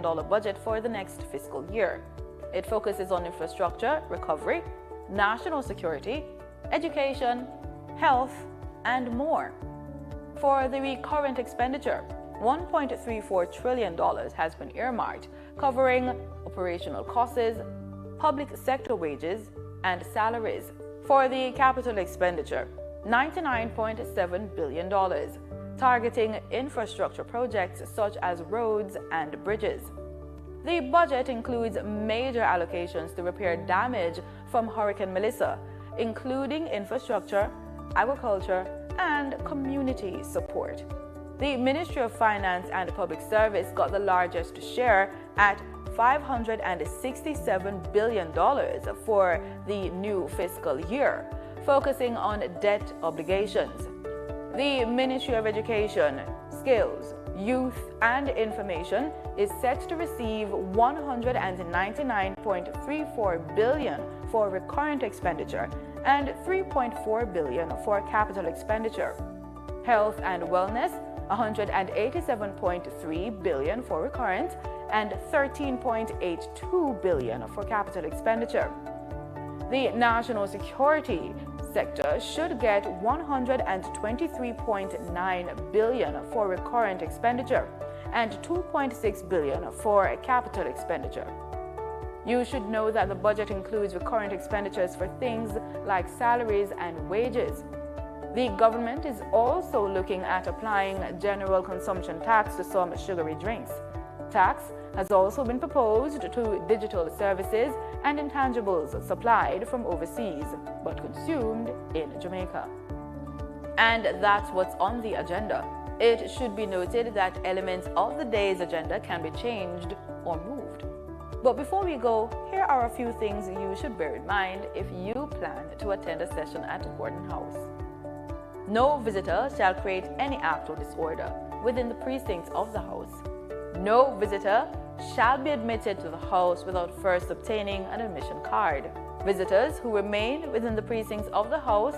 billion budget for the next fiscal year. It focuses on infrastructure, recovery, national security, education, health, and more. For the recurrent expenditure, $1.34 trillion has been earmarked, covering operational costs, public sector wages, and salaries. For the capital expenditure, $99.7 billion, targeting infrastructure projects such as roads and bridges. The budget includes major allocations to repair damage from Hurricane Melissa, including infrastructure, agriculture, and community support. The Ministry of Finance and Public Service got the largest share at $567 billion for the new fiscal year, focusing on debt obligations. The Ministry of Education, Skills, Youth and Information is set to receive $199.34 billion for recurrent expenditure and $3.4 billion for capital expenditure. Health and Wellness, $187.3 billion for recurrent and $13.82 billion for capital expenditure. The national security sector should get $123.9 billion for recurrent expenditure and $2.6 billion for capital expenditure. You should know that the budget includes recurrent expenditures for things like salaries and wages. The government is also looking at applying general consumption tax to some sugary drinks. Tax has also been proposed to digital services and intangibles supplied from overseas but consumed in Jamaica. And that's what's on the agenda. It should be noted that elements of the day's agenda can be changed or moved. But before we go, here are a few things you should bear in mind if you plan to attend a session at Gordon House. No visitor shall create any act or disorder within the precincts of the House. No visitor shall be admitted to the House without first obtaining an admission card. Visitors who remain within the precincts of the House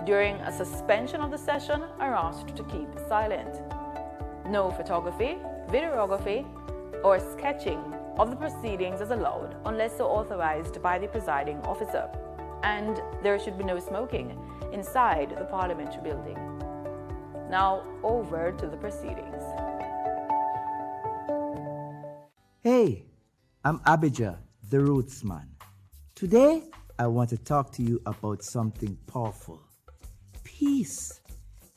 during a suspension of the session are asked to keep silent. No photography, videography, or sketching of the proceedings is allowed unless so authorized by the presiding officer. And there should be no smoking inside the Parliamentary building. Now over to the proceedings. Hey, I'm Abijah, the Rootsman. Today, I want to talk to you about something powerful. Peace.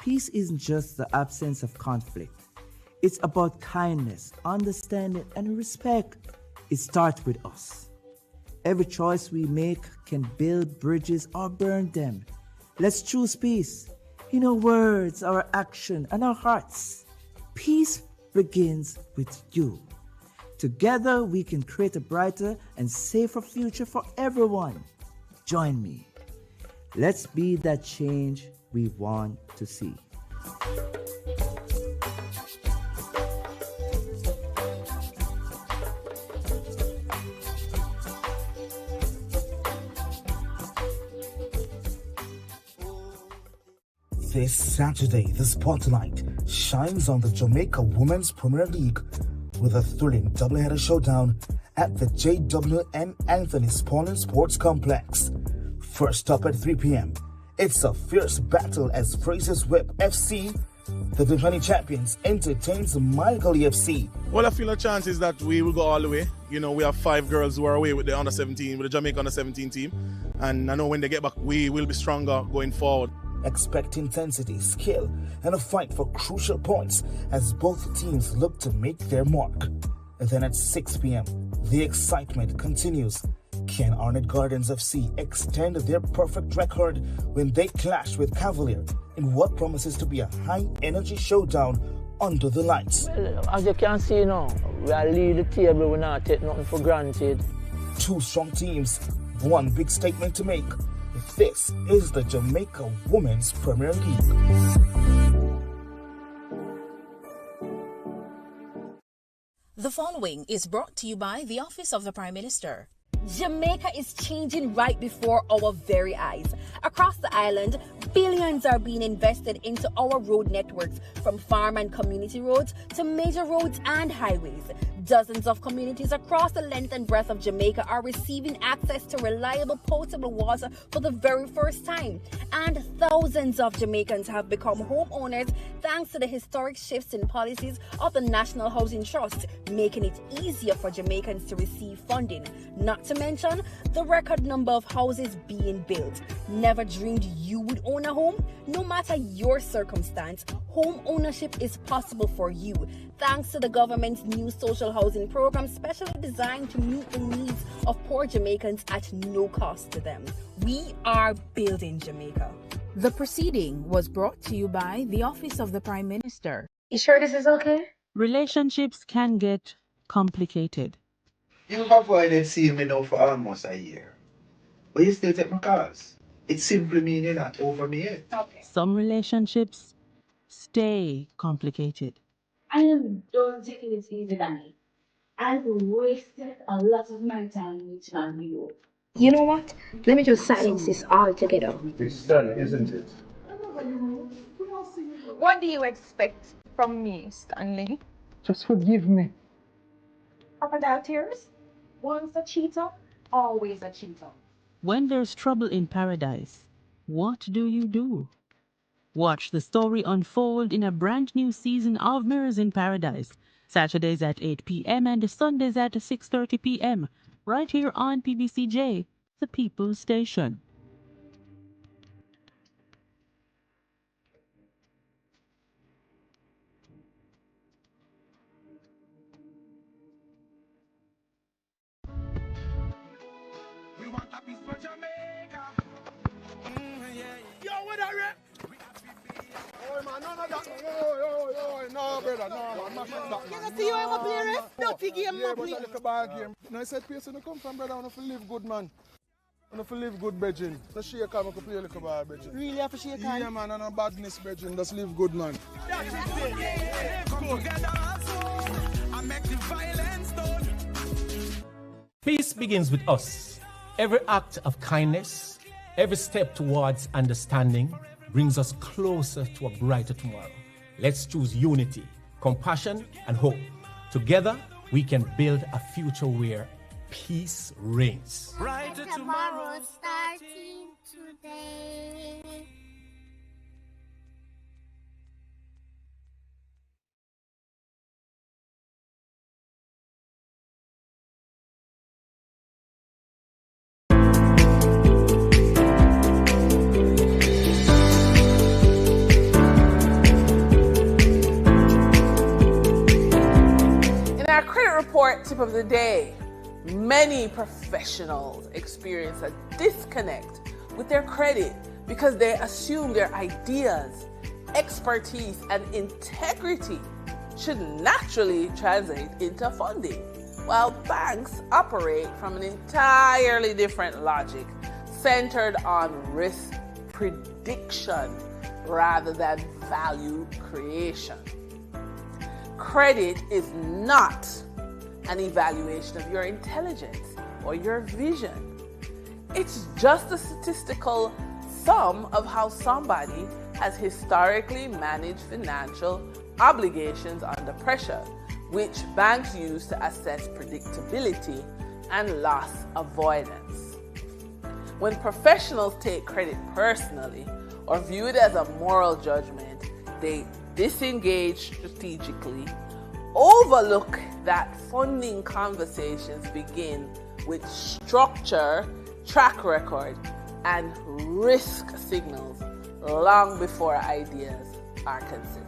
Peace isn't just the absence of conflict. It's about kindness, understanding, and respect. It starts with us. Every choice we make can build bridges or burn them. Let's choose peace in our words, our action, and our hearts. Peace begins with you. Together, we can create a brighter and safer future for everyone. Join me. Let's be that change we want to see. This Saturday, the spotlight shines on the Jamaica Women's Premier League with a thrilling doubleheader showdown at the JWN Anthony Spaulding Sports Complex. First up at 3 p.m., it's a fierce battle as Fraser's Whip FC, the defending champions, entertains Michael FC. Well, I feel the chances that we will go all the way. You know, we have 5 girls who are away with the under-17, with the Jamaica under-17 team. And I know when they get back, we will be stronger going forward. Expect intensity, skill, and a fight for crucial points as both teams look to make their mark. And then at 6 p.m., the excitement continues. Can Arnett Gardens FC extend their perfect record when they clash with Cavalier in what promises to be a high-energy showdown under the lights? Well, as you can see now, we are lead the table, we not take nothing for granted. 2 strong teams, one big statement to make. This is the Jamaica Women's Premier League. The following is brought to you by the Office of the Prime Minister. Jamaica is changing right before our very eyes. Across the island, billions are being invested into our road networks, from farm and community roads to major roads and highways. Dozens of communities across the length and breadth of Jamaica are receiving access to reliable potable water for the very first time. And thousands of Jamaicans have become homeowners thanks to the historic shifts in policies of the National Housing Trust, making it easier for Jamaicans to receive funding. Not to mention the record number of houses being built. Never dreamed you would own a home? No matter your circumstance, home ownership is possible for you, thanks to the government's new social housing program specially designed to meet the needs of poor Jamaicans at no cost to them. We are building Jamaica. The proceeding was brought to you by the Office of the Prime Minister. You sure this is okay? Relationships can get complicated. You have avoided seeing me now for almost a year. But you still take my calls. It simply means you're not over me yet. Okay. Some relationships stay complicated. I am done taking it easy, Danny. I've wasted a lot of my time reaching out to you. You know what? Let me just silence this altogether. It's done, isn't it? What do you expect from me, Stanley? Just forgive me. Crocodile tears? Once a cheater, always a cheater. When there's trouble in paradise, what do? Watch the story unfold in a brand new season of Mirrors in Paradise, Saturdays at 8 p.m. and Sundays at 6:30 p.m. right here on PBCJ, the People's Station. We want a piece for Jamaica. Yo, what are you? Oh man, none of that. Yo, no, brother, no, man. You see you ever play ref? Dirty game, man. Yeah, but a bad game. No, I said, place you come from, brother. I want to live good, man. I want to live good, brethren. So shake hand, I can play a little bad, brethren. Really have to shake hand? Yeah, man, and no badness, brethren. Just live good, man. Peace begins with us. Every act of kindness, every step towards understanding brings us closer to a brighter tomorrow. Let's choose unity, compassion, and hope. Together, we can build a future where peace reigns. Brighter tomorrow starting today. Our credit report tip of the day. Many professionals experience a disconnect with their credit because they assume their ideas, expertise, and integrity should naturally translate into funding, while banks operate from an entirely different logic centered on risk prediction rather than value creation. Credit is not an evaluation of your intelligence or your vision. It's just a statistical sum of how somebody has historically managed financial obligations under pressure, which banks use to assess predictability and loss avoidance. When professionals take credit personally or view it as a moral judgment, they disengage strategically, overlook that funding conversations begin with structure, track record, and risk signals long before ideas are considered.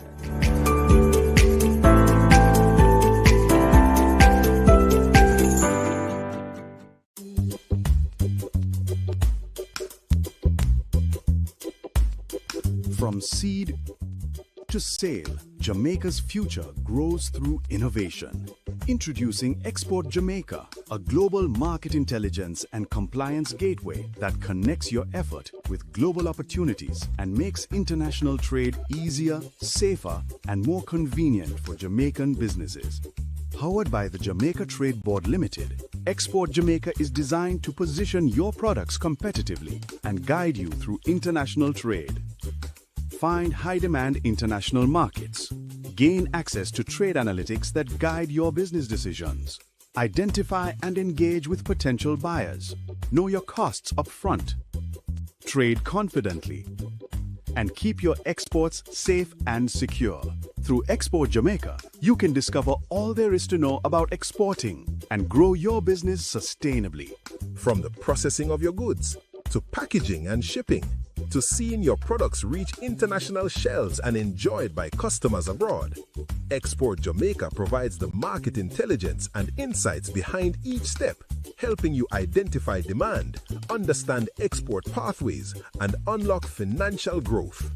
From seed to sail, Jamaica's future grows through innovation. Introducing Export Jamaica, a global market intelligence and compliance gateway that connects your effort with global opportunities and makes international trade easier, safer, and more convenient for Jamaican businesses. Powered by the Jamaica Trade Board Limited, Export Jamaica is designed to position your products competitively and guide you through international trade. Find high-demand international markets, Gain access to trade analytics that guide your business decisions. Identify and engage with potential buyers. Know your costs up front. Trade confidently. And keep your exports safe and secure. Through Export Jamaica, you can discover all there is to know about exporting and grow your business sustainably. From the processing of your goods, to packaging and shipping, to seeing your products reach international shelves and enjoyed by customers abroad, Export Jamaica provides the market intelligence and insights behind each step, helping you identify demand, understand export pathways, and unlock financial growth.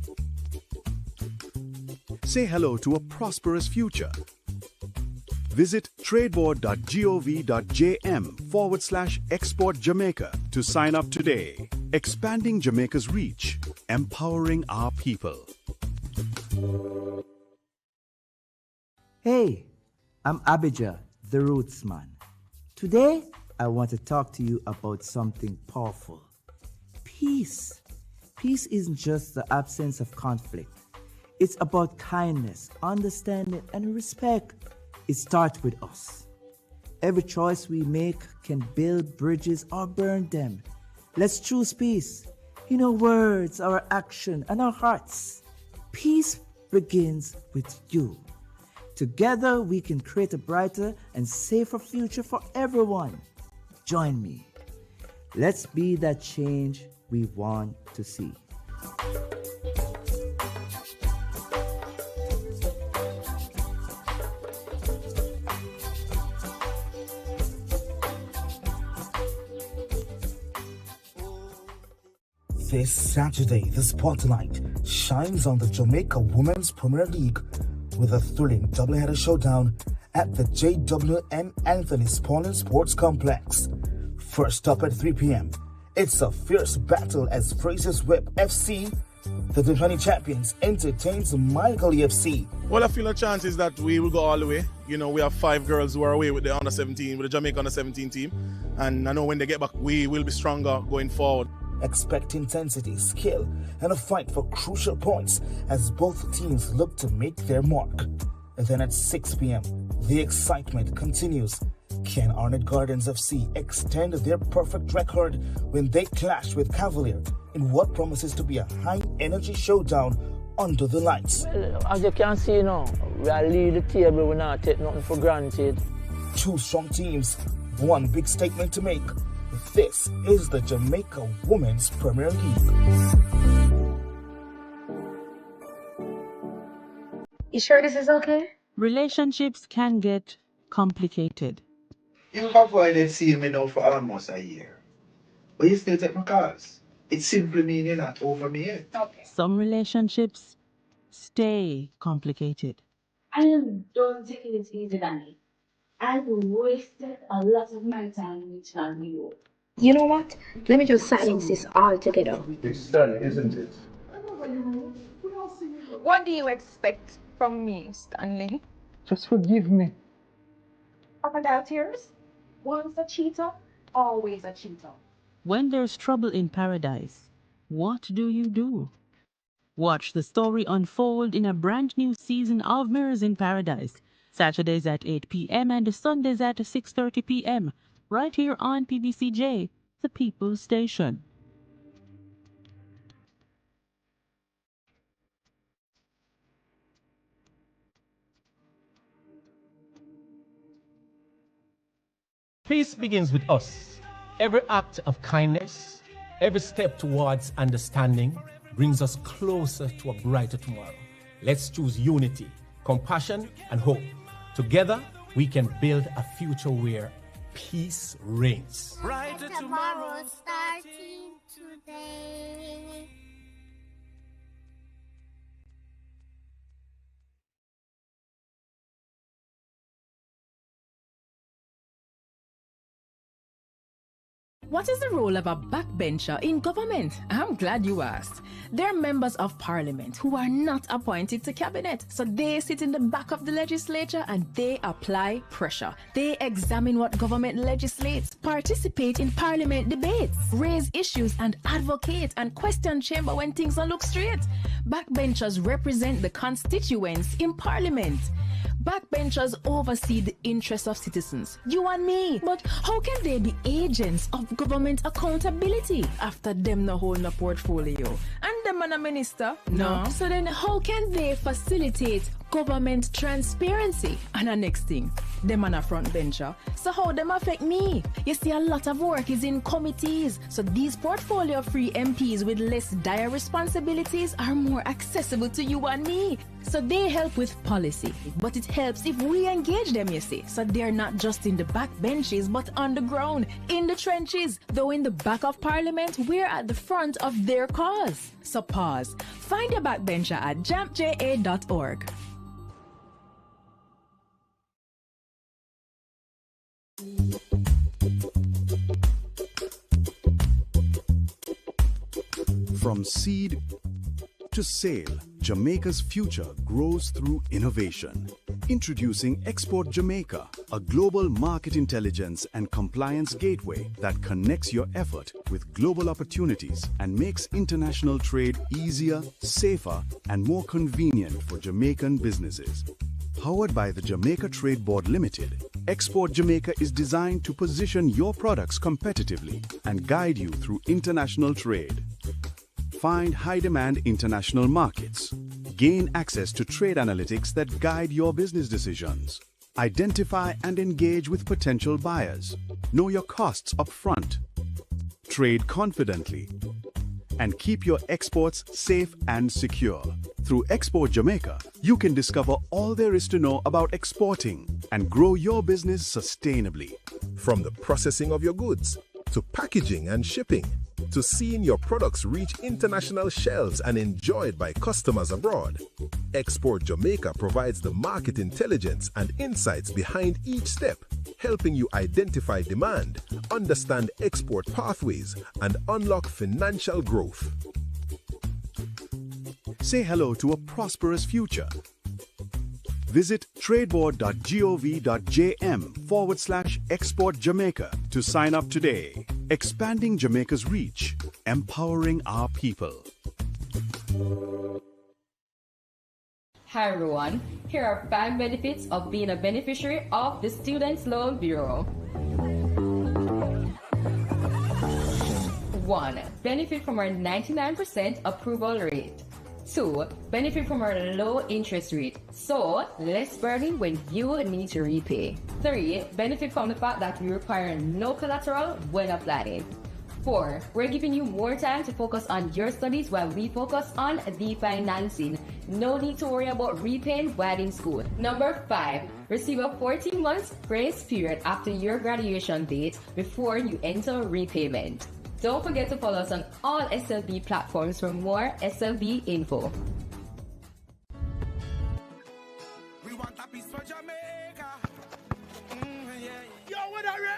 Say hello to a prosperous future. Visit tradeboard.gov.jm/Export Jamaica to sign up today. Expanding Jamaica's reach, empowering our people. Hey, I'm Abijah, the Roots Man. Today, I want to talk to you about something powerful. Peace. Peace isn't just the absence of conflict. It's about kindness, understanding, and respect. It starts with us. Every choice we make can build bridges or burn them. Let's choose peace in our words, our action, and our hearts. Peace begins with you. Together, we can create a brighter and safer future for everyone. Join me. Let's be that change we want to see. This Saturday, the spotlight shines on the Jamaica Women's Premier League with a thrilling doubleheader showdown at the JWN Anthony Spalding Sports Complex. First up at 3 p.m., it's a fierce battle as Fraser's Whip FC, the defending champions, entertains Michael FC. Well, I feel a chance is that we will go all the way. You know, we have 5 girls who are away with the under-17, with the Jamaica under-17 team. And I know when they get back, we will be stronger going forward. Expect intensity, skill, and a fight for crucial points as both teams look to make their mark. And then at 6 p.m., the excitement continues. Can Arnett Gardens FC extend their perfect record when they clash with Cavalier in what promises to be a high-energy showdown under the lights? Well, as you can see now, we are lead the table, we not take nothing for granted. 2 strong teams, 1 big statement to make. This is the Jamaica Women's Premier League. You sure this is okay? Relationships can get complicated. You have avoided seeing me now for almost a year. But you still take my calls. It simply means you're not over me yet. Okay. Some relationships stay complicated. I am done taking it easy, Danny. I've wasted a lot of my time reaching out to you. You know what? Let me just silence this altogether. It's done, isn't it? What do you expect from me, Stanley? Just forgive me. Crocodile tears? Once a cheater, always a cheater. When there's trouble in paradise, what do you do? Watch the story unfold in a brand new season of Mirrors in Paradise, Saturdays at 8 p.m. and Sundays at 6:30 p.m. right here on PBCJ, the People's Station. Peace begins with us. Every act of kindness, every step towards understanding brings us closer to a brighter tomorrow. Let's choose unity, compassion, and hope. Together, we can build a future where peace reigns. Brighter tomorrow starting today. What is the role of a backbencher in government? I'm glad you asked. They're members of parliament who are not appointed to cabinet. So they sit in the back of the legislature and they apply pressure. They examine what government legislates, participate in parliament debates, raise issues and advocate and question chamber when things don't look straight. Backbenchers represent the constituents in parliament. Backbenchers oversee the interests of citizens, you and me. But how can they be agents of government accountability after them no hold no portfolio? And them and a minister? No. So then how can they facilitate government transparency? And the next thing, them and a front bencher. So how them affect me? You see, a lot of work is in committees. So these portfolio-free MPs with less dire responsibilities are more accessible to you and me. So they help with policy, but it helps if we engage them, you see. So they're not just in the back benches, but on the ground, in the trenches. Though in the back of parliament, we're at the front of their cause. So pause. Find your backbencher at jampja.org. From seed to sail, Jamaica's future grows through innovation. Introducing Export Jamaica, a global market intelligence and compliance gateway that connects your effort with global opportunities and makes international trade easier, safer, and more convenient for Jamaican businesses. Powered by the Jamaica Trade Board Limited, Export Jamaica is designed to position your products competitively and guide you through international trade. Find high-demand international markets. Gain access to trade analytics that guide your business decisions. Identify and engage with potential buyers. Know your costs up front. Trade confidently. And keep your exports safe and secure. Through Export Jamaica, you can discover all there is to know about exporting and grow your business sustainably. From the processing of your goods, to packaging and shipping, to seeing your products reach international shelves and enjoyed by customers abroad, Export Jamaica provides the market intelligence and insights behind each step, helping you identify demand, understand export pathways, and unlock financial growth. Say hello to a prosperous future. Visit tradeboard.gov.jm/Export Jamaica to sign up today. Expanding Jamaica's reach, empowering our people. Hi everyone, here are 5 benefits of being a beneficiary of the Students' Loan Bureau. 1. Benefit from our 99% approval rate. 2. Benefit from our low interest rate, so less burden when you need to repay. 3. Benefit from the fact that we require no collateral when applying. 4. We're giving you more time to focus on your studies while we focus on the financing. No need to worry about repaying while in school. Number 5. Receive a 14 months grace period after your graduation date before you enter repayment. Don't forget to follow us on all SLB platforms for more SLB info. We want a piece for Jamaica. Yo, what are you?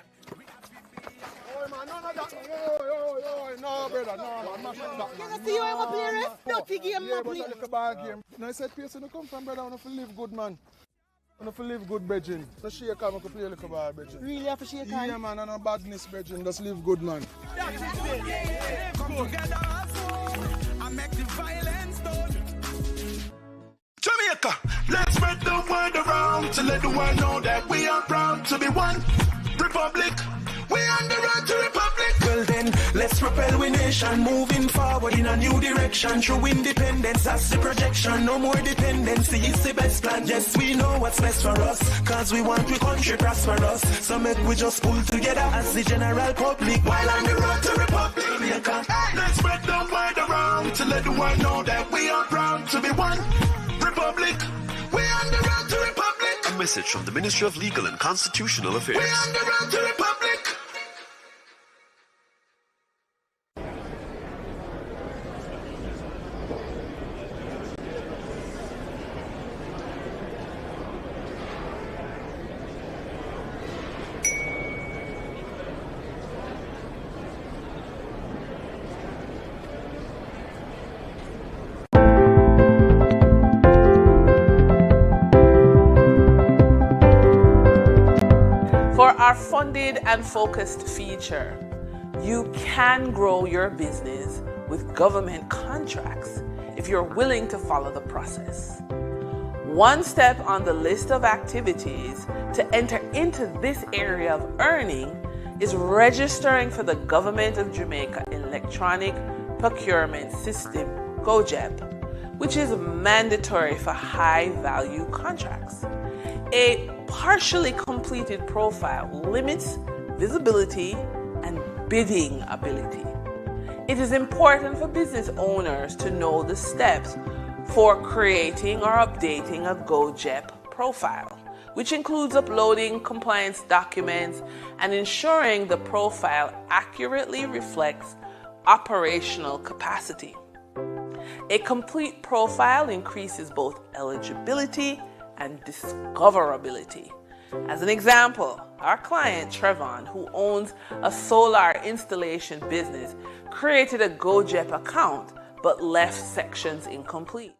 Oh man, none of that. Yo, no, brother, no, man. You see you ever play ref? Dirty game, man. But a little bad game. No, I said, person who come from, brother, I want to live good, man. I want to live good, brethren. So shake on, I can play a little bad, brethren. Really have to shake on? Yeah, man, and no badness, brethren. Just live good, man. Come together and make the violence done. Jamaica, let's spread the word around to let the world know that we are proud to be one republic. We on the road to republic. Well then, let's propel we nation, moving forward in a new direction. True independence, that's the projection. No more dependency, it's the best plan. Yes, we know what's best for us, cause we want we country prosperous. So make we just pull together as the general public while on the road to republic. Jamaica, let's spread the word around to let the world know that we are proud to be one republic. We on the road to republic. A message from the Ministry of Legal and Constitutional Affairs. We on the road to republic. funded and focused feature. You can grow your business with government contracts if you're willing to follow the process. One step on the list of activities to enter into this area of earning is registering for the Government of Jamaica Electronic Procurement System, GOJEP, which is mandatory for high-value contracts. A partially completed profile limits visibility and bidding ability. It is important for business owners to know the steps for creating or updating a GOJEP profile, which includes uploading compliance documents and ensuring the profile accurately reflects operational capacity. A complete profile increases both eligibility and discoverability. As an example, our client Trevon, who owns a solar installation business, created a GOJEP account but left sections incomplete.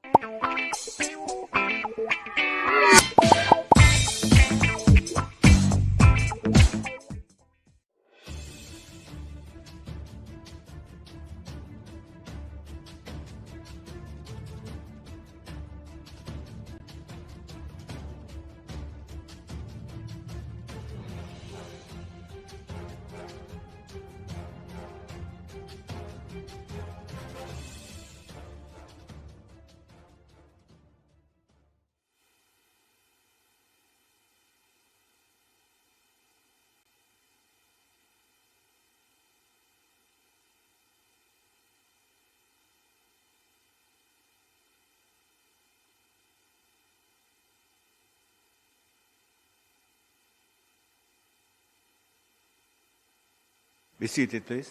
Be seated, please.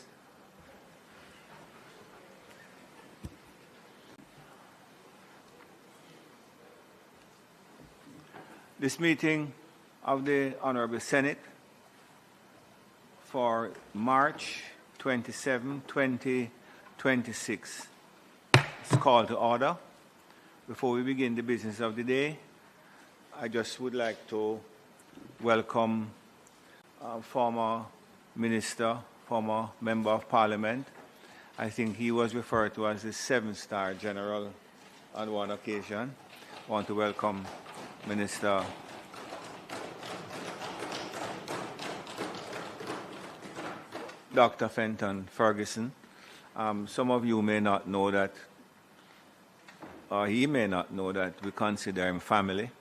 This meeting of the Honorable Senate for March 27, 2026 is called to order. Before we begin the business of the day, I just would like to welcome former Minister, former Member of Parliament. I think he was referred to as the 7-star General on one occasion. I want to welcome Minister Dr. Fenton Ferguson. Some of you may not know that, or he may not know that we consider him family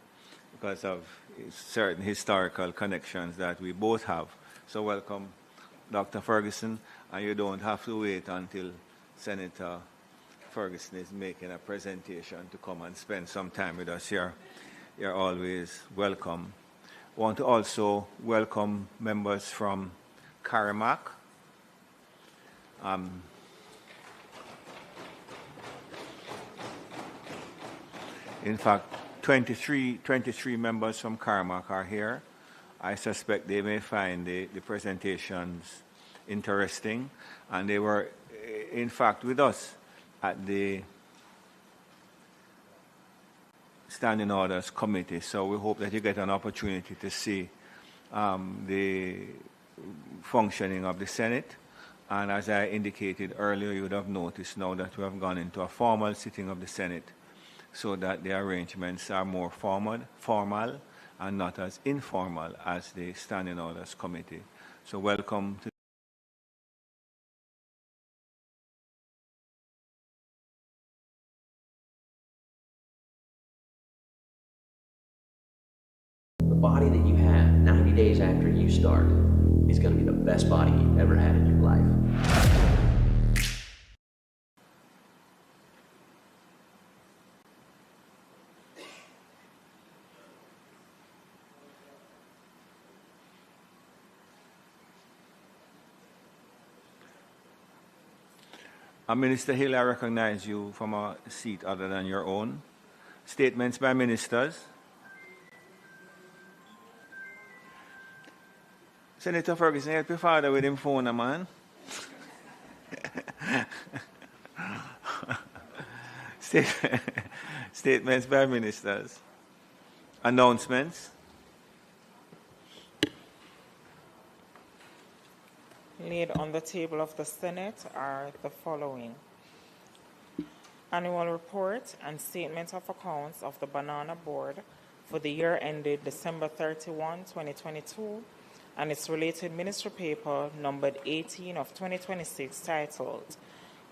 because of certain historical connections that we both have. So welcome, Dr. Ferguson, and you don't have to wait until Senator Ferguson is making a presentation to come and spend some time with us here. You're always welcome. I want to also welcome members from KSAMC. In fact, 23 members from KSAMC are here. I suspect they may find the presentations interesting, and they were, in fact, with us at the Standing Orders Committee. So we hope that you get an opportunity to see the functioning of the Senate. And as I indicated earlier, you would have noticed now that we have gone into a formal sitting of the Senate so that the arrangements are more formal and not as informal as the Standing Orders Committee. So welcome to the body that you have 90 days after you start is going to be the best body you've ever had in your life. Minister Hill, I recognize you from a seat other than your own. Statements by ministers. Senator Ferguson, help your father with him phone, man. Statements by ministers. Announcements. laid on the table of the Senate are the following. Annual report and statement of accounts of the Banana Board for the year ended December 31, 2022, and its related ministry paper numbered 18 of 2026 titled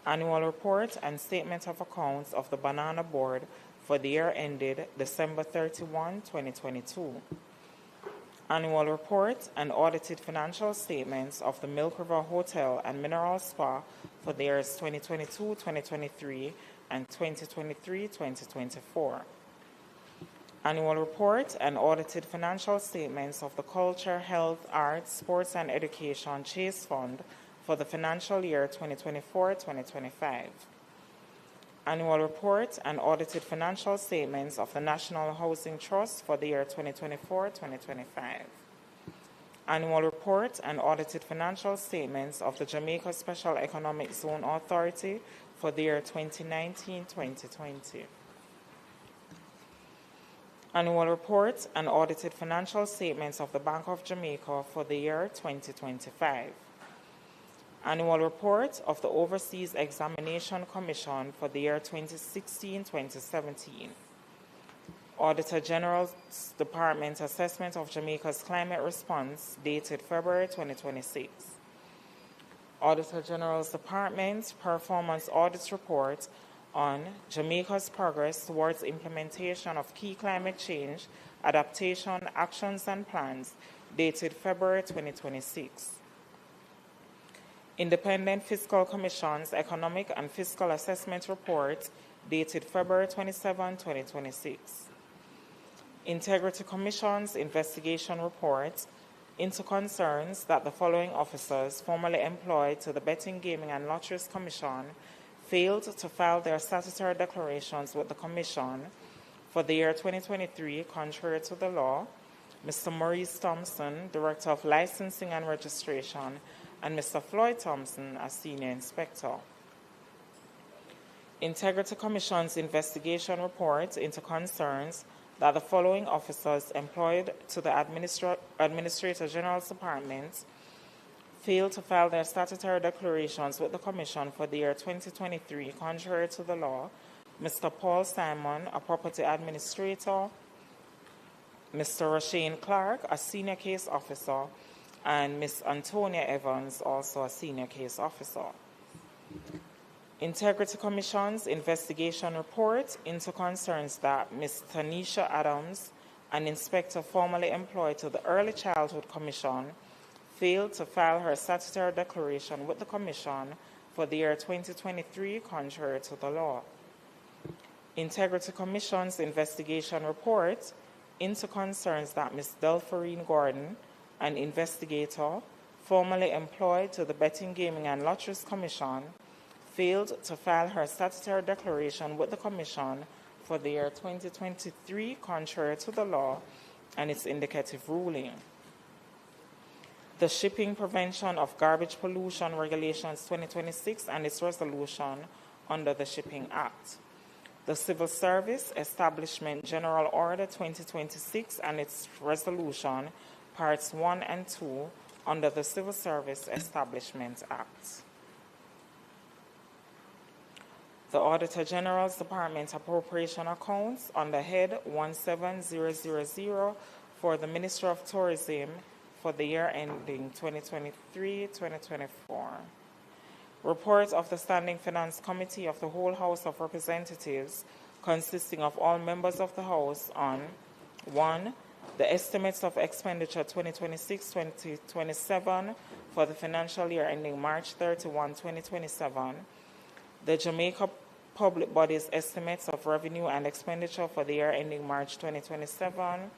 Annual Report and Statement of Accounts of the Banana Board for the year ended December 31, 2022. Annual report and audited financial statements of the Milk River Hotel and Mineral Spa for the years 2022, 2023, and 2023, 2024. Annual report and audited financial statements of the Culture, Health, Arts, Sports and Education Chase Fund for the financial year 2024-2025. Annual report and audited financial statements of the National Housing Trust for the year 2024-2025. Annual report and audited financial statements of the Jamaica Special Economic Zone Authority for the year 2019-2020. Annual report and audited financial statements of the Bank of Jamaica for the year 2025. Annual report of the Overseas Examination Commission for the year 2016-2017. Auditor General's Department Assessment of Jamaica's Climate Response dated February 2026. Auditor General's Department Performance Audit Report on Jamaica's progress towards implementation of key climate change adaptation actions and plans dated February 2026. Independent Fiscal Commission's Economic and Fiscal Assessment Report dated February 27, 2026. Integrity Commission's Investigation Report into concerns that the following officers formerly employed to the Betting, Gaming and Lotteries Commission failed to file their statutory declarations with the Commission for the year 2023 contrary to the law: Mr. Maurice Thompson, Director of Licensing and Registration, and Mr. Floyd Thompson as Senior Inspector. Integrity Commission's Investigation Report into concerns that the following officers employed to the Administrator General's Department failed to file their statutory declarations with the Commission for the year 2023 contrary to the law: Mr. Paul Simon, a Property Administrator, Mr. Rashane Clark, a Senior Case Officer, and Ms. Antonia Evans, also a Senior Case Officer. Integrity Commission's Investigation Report into concerns that Ms. Tanisha Adams, an inspector formerly employed to the Early Childhood Commission, failed to file her statutory declaration with the Commission for the year 2023 contrary to the law. Integrity Commission's Investigation Report into concerns that Ms. Delphorine Gordon, an investigator formerly employed to the Betting, Gaming and Lotteries Commission, failed to file her statutory declaration with the Commission for the year 2023 contrary to the law and its indicative ruling. The Shipping Prevention of Garbage Pollution Regulations 2026 and its resolution under the Shipping Act. The Civil Service Establishment General Order 2026 and its resolution, Parts 1 and 2, under the Civil Service Establishment Act. The Auditor General's Department Appropriation Accounts under Head 17000 for the Ministry of Tourism for the year ending 2023-2024. Report of the Standing Finance Committee of the whole House of Representatives, consisting of all members of the House, on 1. The estimates of expenditure 2026-2027 for the financial year ending March 31, 2027. The Jamaica Public Bodies estimates of revenue and expenditure for the year ending March 2027.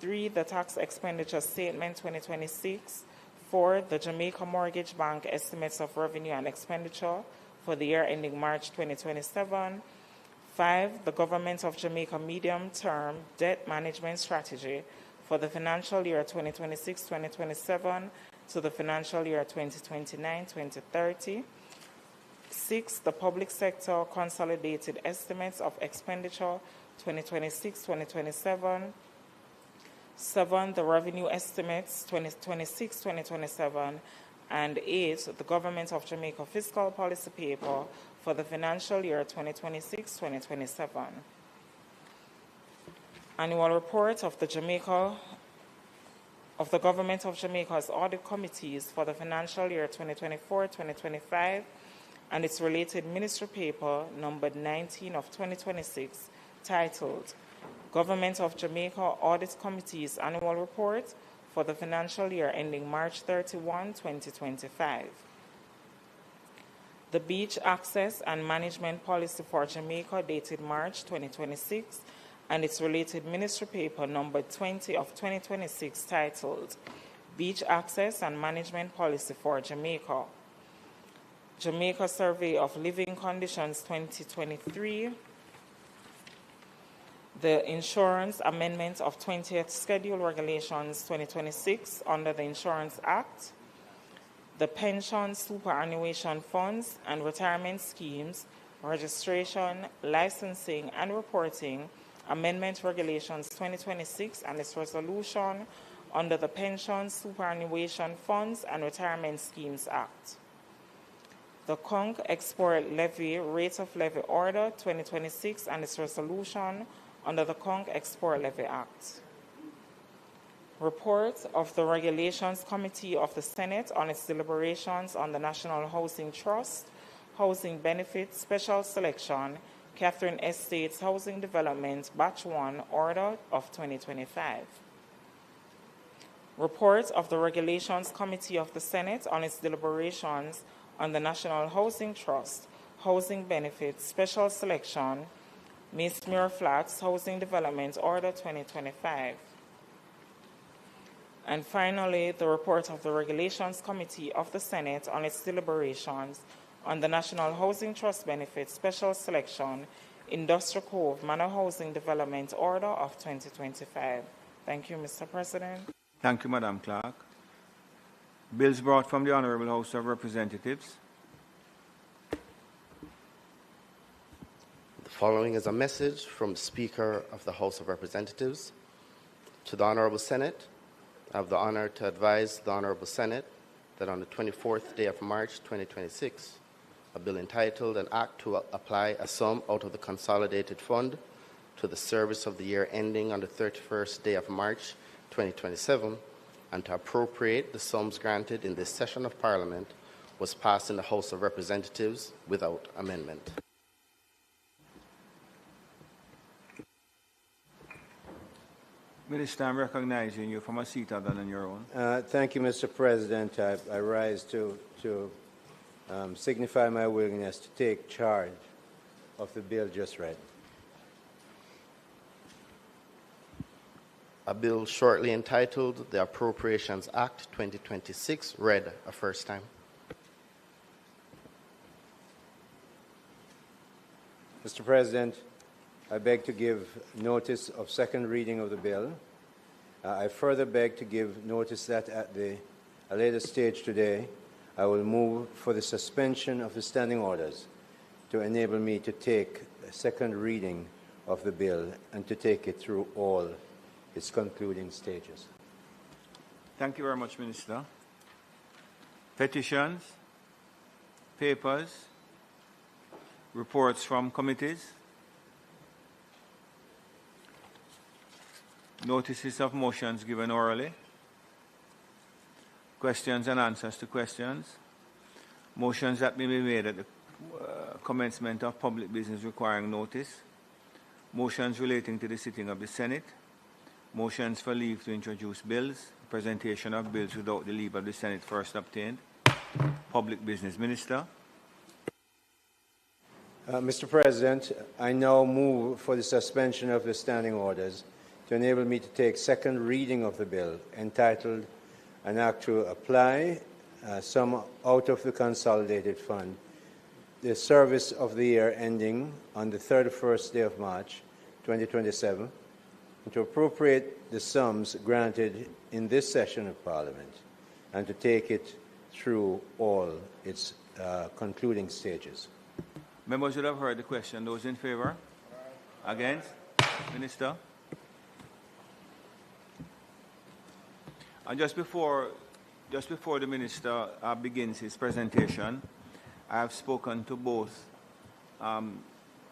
3. The tax expenditure statement 2026. 4. The Jamaica Mortgage Bank estimates of revenue and expenditure for the year ending March 2027. 5. The Government of Jamaica Medium-Term Debt Management Strategy for the financial year 2026-2027 to the financial year 2029-2030. 6. The Public Sector Consolidated Estimates of Expenditure 2026-2027. 7. The Revenue Estimates 2026-2027 And 8, the Government of Jamaica Fiscal Policy Paper for the financial year 2026-2027. Annual report of the Government of Jamaica's audit committees for the financial year 2024-2025 and its related ministry paper numbered 19 of 2026 titled Government of Jamaica Audit Committee's Annual Report for the financial year ending March 31, 2025. The Beach Access and Management Policy for Jamaica dated March 2026 and its related ministry paper numbered 20 of 2026 titled Beach Access and Management Policy for Jamaica. Jamaica Survey of Living Conditions 2023. The Insurance Amendment of 20th Schedule Regulations 2026 under the Insurance Act. The Pension Superannuation Funds and Retirement Schemes, Registration, Licensing and Reporting Amendment Regulations 2026 and its resolution under the Pension Superannuation Funds and Retirement Schemes Act. The Conch Export Levy Rate of Levy Order 2026 and its resolution under the Conch Export Levy Act. Report of the Regulations Committee of the Senate on its deliberations on the National Housing Trust, Housing Benefits Special Selection, Catherine Estates Housing Development, Batch 1, Order of 2025. Report of the Regulations Committee of the Senate on its deliberations on the National Housing Trust, Housing Benefits Special Selection, Macemuir Flats Housing Development, Order 2025. And finally, the report of the Regulations Committee of the Senate on its deliberations on the National Housing Trust Benefits Special Selection, Industrial Cove Manor Housing Development Order of 2025. Thank you, Mr. President. Thank you, Madam Clerk. Bills brought from the Honourable House of Representatives. The following is a message from the Speaker of the House of Representatives. To the Honourable Senate, I have the honour to advise the Honourable Senate that on the 24th day of March 2026, a bill entitled An Act to Apply a Sum out of the Consolidated Fund to the service of the year ending on the 31st day of March 2027 and to appropriate the sums granted in this session of Parliament was passed in the House of Representatives without amendment. Minister, I'm recognizing you from a seat other than your own. Thank you, Mr. President. I rise to signify my willingness to take charge of the bill just read. A bill shortly entitled the Appropriations Act 2026 read a first time. Mr. President, I beg to give notice of second reading of the bill. I further beg to give notice that at a later stage today, I will move for the suspension of the standing orders to enable me to take a second reading of the bill and to take it through all its concluding stages. Thank you very much, Minister. Petitions, papers, reports from committees, notices of motions given orally, questions and answers to questions, motions that may be made at the commencement of public business requiring notice, motions relating to the sitting of the Senate, motions for leave to introduce bills, presentation of bills without the leave of the Senate first obtained, public business. Minister. Mr. President, I now move for the suspension of the standing orders to enable me to take second reading of the bill entitled An Act to Apply Sum out of the Consolidated Fund, the service of the year ending on the 31st day of March 2027, and to appropriate the sums granted in this session of Parliament and to take it through all its concluding stages. Members would have heard the question. Those in favour? Against? Minister? And just before just before the Minister begins his presentation, I have spoken to both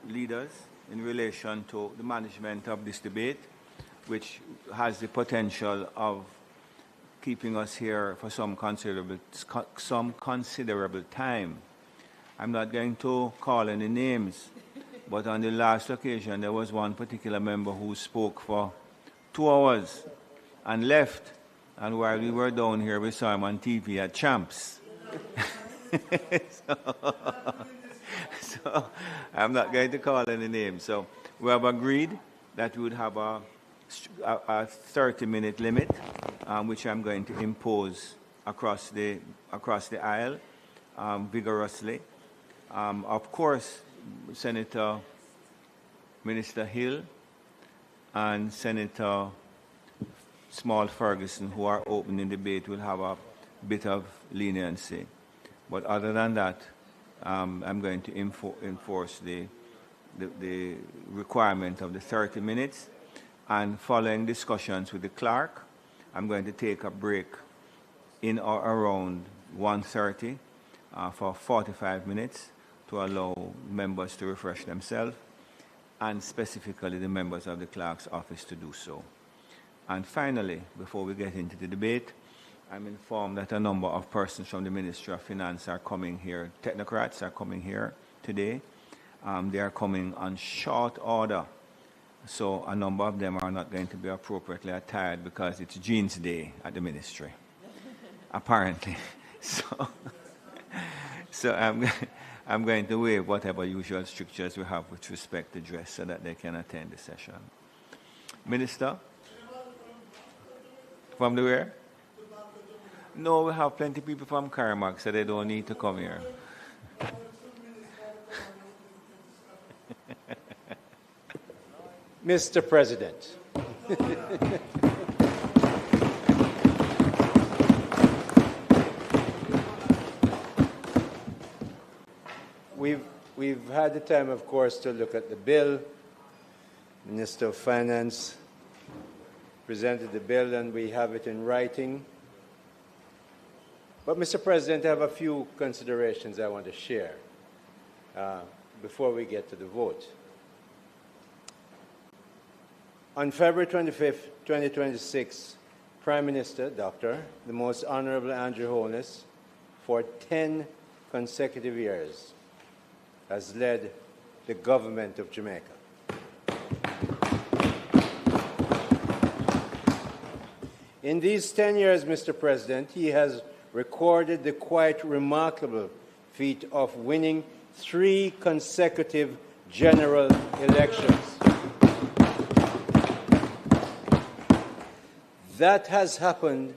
leaders in relation to the management of this debate, which has the potential of keeping us here for some considerable time. I'm not going to call any names, but on the last occasion, there was one particular member who spoke for 2 hours and left. And while we were down here, we saw him on TV at Champs. So I'm not going to call any names. So we have agreed that we would have a 30-minute limit, which I'm going to impose across the aisle vigorously. Of course, Minister Hill and Senator Small Ferguson, who are opening debate, will have a bit of leniency. But other than that, I'm going to enforce the requirement of the 30 minutes. And following discussions with the clerk, I'm going to take a break in or around 1:30 for 45 minutes to allow members to refresh themselves, and specifically the members of the clerk's office to do so. And finally, before we get into the debate, I'm informed that a number of persons from the Ministry of Finance are coming here. Technocrats are coming here today. They are coming on short order. So a number of them are not going to be appropriately attired because it's Jeans Day at the ministry, apparently. So I'm going to waive whatever usual strictures we have with respect to dress so that they can attend the session. Minister? From the where? No, we have plenty of people from Carmack, so they don't need to come here. Mr. President, we've had the time, of course, to look at the bill. Minister of Finance presented the bill, and we have it in writing. But, Mr. President, I have a few considerations I want to share before we get to the vote. On February 25th, 2026, Prime Minister, Dr. the Most Honorable Andrew Holness, for 10 consecutive years, has led the government of Jamaica. In these 10 years, Mr. President, he has recorded the quite remarkable feat of winning 3 consecutive general elections. That has happened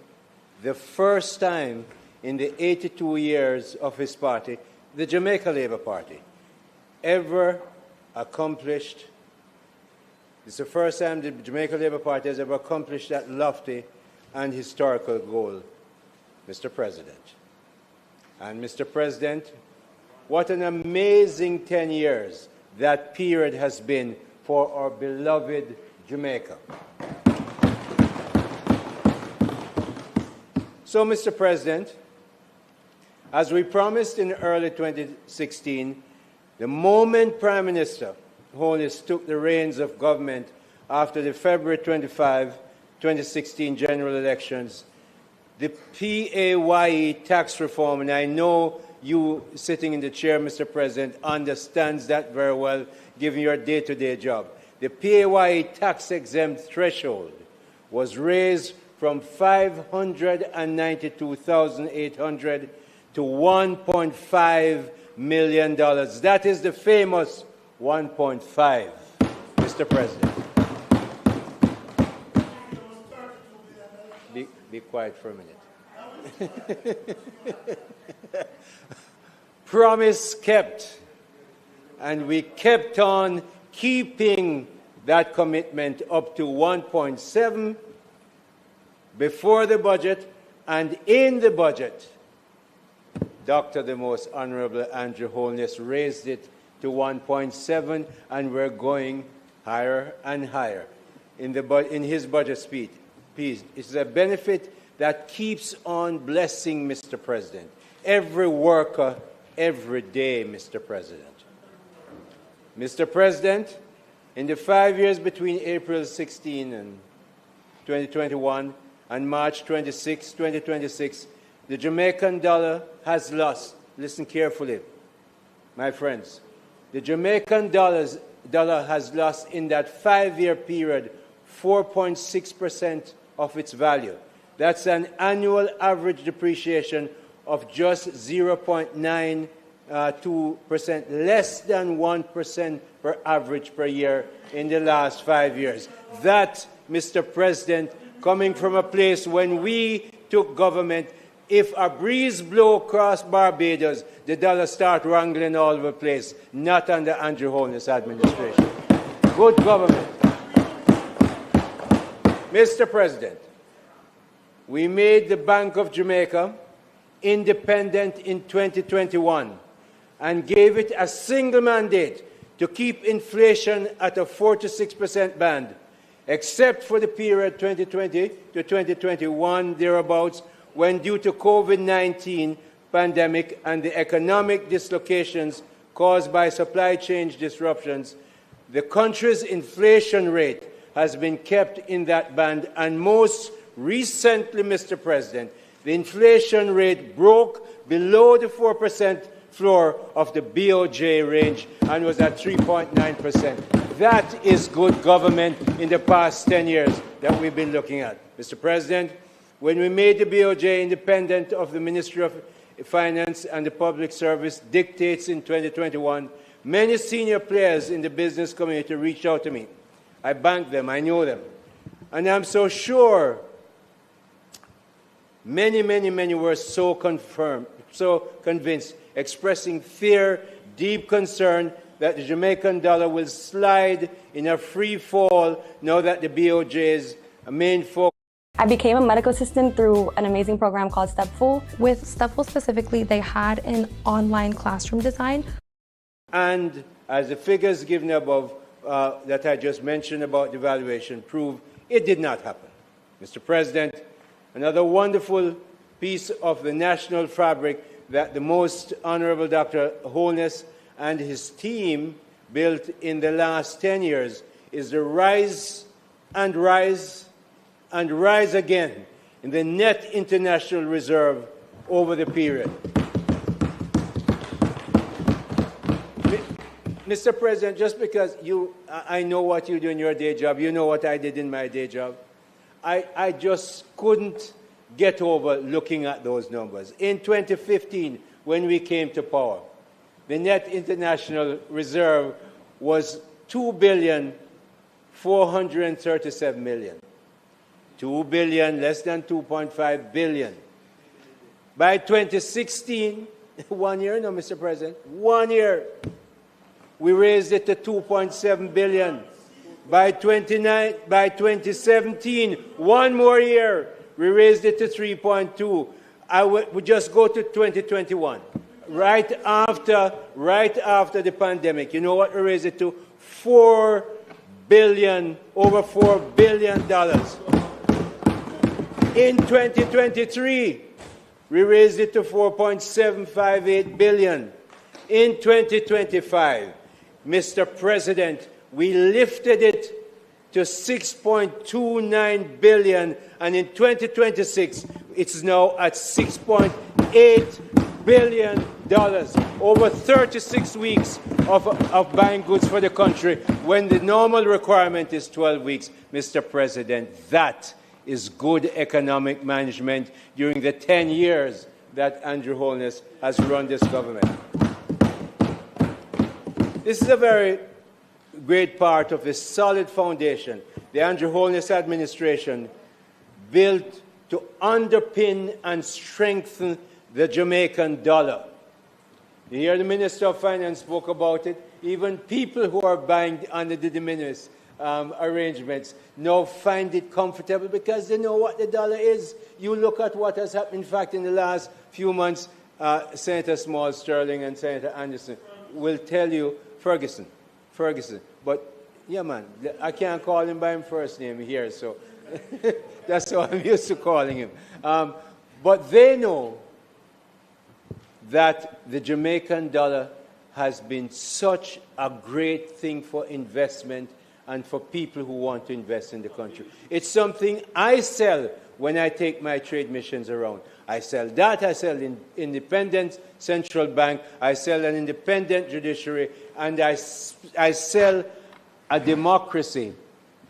the first time in the 82 years of his party, the Jamaica Labour Party, ever accomplished. It's the first time the Jamaica Labour Party has ever accomplished that lofty and historical goal, Mr. President. And Mr. President, what an amazing 10 years that period has been for our beloved Jamaica. So, Mr. President, as we promised in early 2016, the moment Prime Minister Holness took the reins of government after the February 25, 2016 general elections, the PAYE tax reform, and I know you sitting in the chair, Mr. President, understands that very well, given your day-to-day job. The PAYE tax-exempt threshold was raised from $592,800 to $1.5 million. That is the famous 1.5, Mr. President. Be quiet for a minute. Promise kept, and we kept on keeping that commitment up to 1.7 before the budget, and in the budget, Dr. the Most Honorable Andrew Holness raised it to 1.7, and we're going higher and higher. In his budget speech, it's a benefit that keeps on blessing, Mr. President. Every worker, every day, Mr. President. Mr. President, in the 5 years between April 16 and 2021 and March 26, 2026, the Jamaican dollar has lost, listen carefully, my friends, the Jamaican dollar has lost in that 5-year period 4.6% of its value. That's an annual average depreciation of just 0.92%, less than 1% per average per year in the last 5 years. That, Mr. President, coming from a place when we took government, if a breeze blow across Barbados, the dollar start wrangling all over the place, not under Andrew Holness administration. Good government. Mr. President, we made the Bank of Jamaica independent in 2021 and gave it a single mandate to keep inflation at a 4 to 6% band, except for the period 2020 to 2021, thereabouts, when due to COVID-19 pandemic and the economic dislocations caused by supply chain disruptions, the country's inflation rate has been kept in that band, and most recently, Mr. President, the inflation rate broke below the 4% floor of the BOJ range and was at 3.9%. That is good government in the past 10 years that we've been looking at. Mr. President, when we made the BOJ independent of the Ministry of Finance and the Public Service dictates in 2021, many senior players in the business community reached out to me. I banked them, I know them. And I'm so sure many were so convinced, expressing fear, deep concern that the Jamaican dollar will slide in a free fall now that the BOJ's main focus. I became a medical assistant through an amazing program called StepFull. With StepFull specifically, they had an online classroom design. And as the figures given above that I just mentioned about devaluation prove, it did not happen. Mr. President, another wonderful piece of the national fabric that the Most Honorable Dr. Holness and his team built in the last 10 years is the rise and rise and rise again in the net international reserve over the period. Mr. President, just because I know what you do in your day job, you know what I did in my day job, I just couldn't get over looking at those numbers. In 2015, when we came to power, the net international reserve was $2,437,000,000. 2 billion, less than 2.5 billion. By 2016, 1 year, no, Mr. President, 1 year, we raised it to 2.7 billion. By 2017, 1 more year, we raised it to 3.2. We just go to 2021, right after the pandemic. You know what we raised it to? $4 billion, over $4 billion. In 2023, we raised it to 4.758 billion. In 2025, Mr. President, we lifted it to 6.29 billion, and in 2026, it's now at $6.8 billion. Over 36 weeks of buying goods for the country, when the normal requirement is 12 weeks. Mr. President, that is good economic management during the 10 years that Andrew Holness has run this government. This is a very great part of a solid foundation the Andrew Holness administration built to underpin and strengthen the Jamaican dollar. You hear the Minister of Finance spoke about it. Even people who are buying under the de minimis arrangements now find it comfortable because they know what the dollar is. You look at what has happened. In fact, in the last few months, Senator Small Sterling and Senator Anderson will tell you, Ferguson. But, yeah, man, I can't call him by his first name here, so That's what I'm used to calling him. But they know that the Jamaican dollar has been such a great thing for investment and for people who want to invest in the country. It's something I sell when I take my trade missions around. I sell that, I sell an independent central bank, I sell an independent judiciary, and I sell a democracy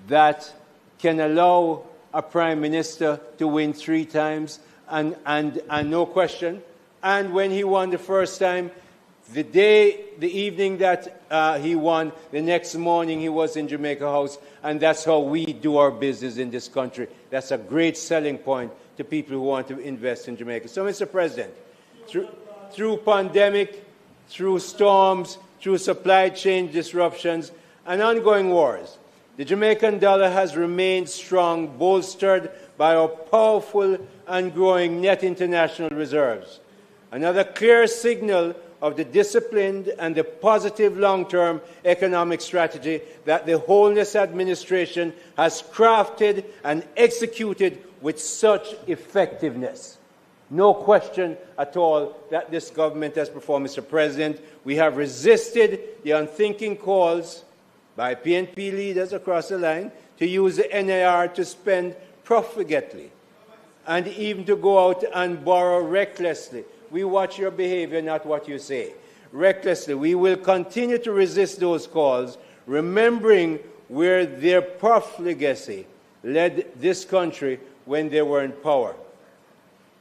that can allow a prime minister to win 3 times and no question. And when he won the first time, the evening that he won, the next morning he was in Jamaica House, and that's how we do our business in this country. That's a great selling point to people who want to invest in Jamaica. So, Mr. President, through pandemic, through storms, through supply chain disruptions, and ongoing wars, the Jamaican dollar has remained strong, bolstered by our powerful and growing net international reserves. Another clear signal of the disciplined and the positive long-term economic strategy that the Holness administration has crafted and executed with such effectiveness. No question at all that this government has performed, Mr. President. We have resisted the unthinking calls by PNP leaders across the line to use the NIR to spend profligately and even to go out and borrow recklessly. We watch your behavior, not what you say. Recklessly, we will continue to resist those calls, remembering where their profligacy led this country when they were in power.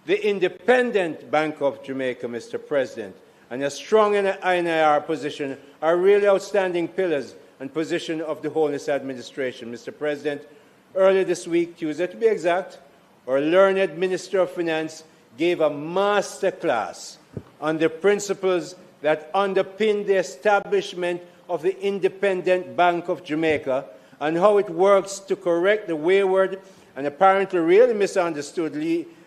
The Independent Bank of Jamaica, Mr. President, and a strong NIR position are really outstanding pillars and position of the Holness administration. Mr. President, earlier this week, Tuesday to be exact, our learned Minister of Finance gave a master class on the principles that underpin the establishment of the Independent Bank of Jamaica and how it works to correct the wayward and apparently really misunderstood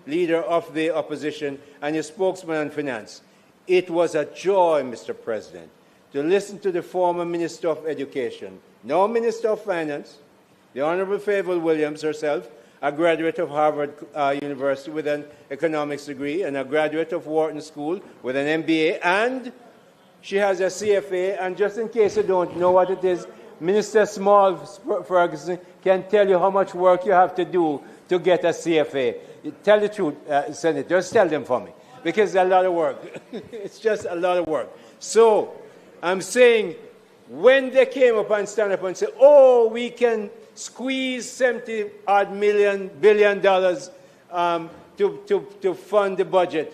leader of the opposition and his spokesman on finance. It was a joy, Mr. President, to listen to the former Minister of Education, now Minister of Finance, the Honorable Favour Williams herself, a graduate of Harvard University with an economics degree and a graduate of Wharton School with an MBA, and she has a CFA. And just in case you don't know what it is, Minister Small Ferguson can tell you how much work you have to do to get a CFA. Tell the truth, Senator, just tell them for me, because it's a lot of work. It's just a lot of work. So I'm saying when they came up and stand up and say, oh, we can squeeze $70-odd billion to fund the budget,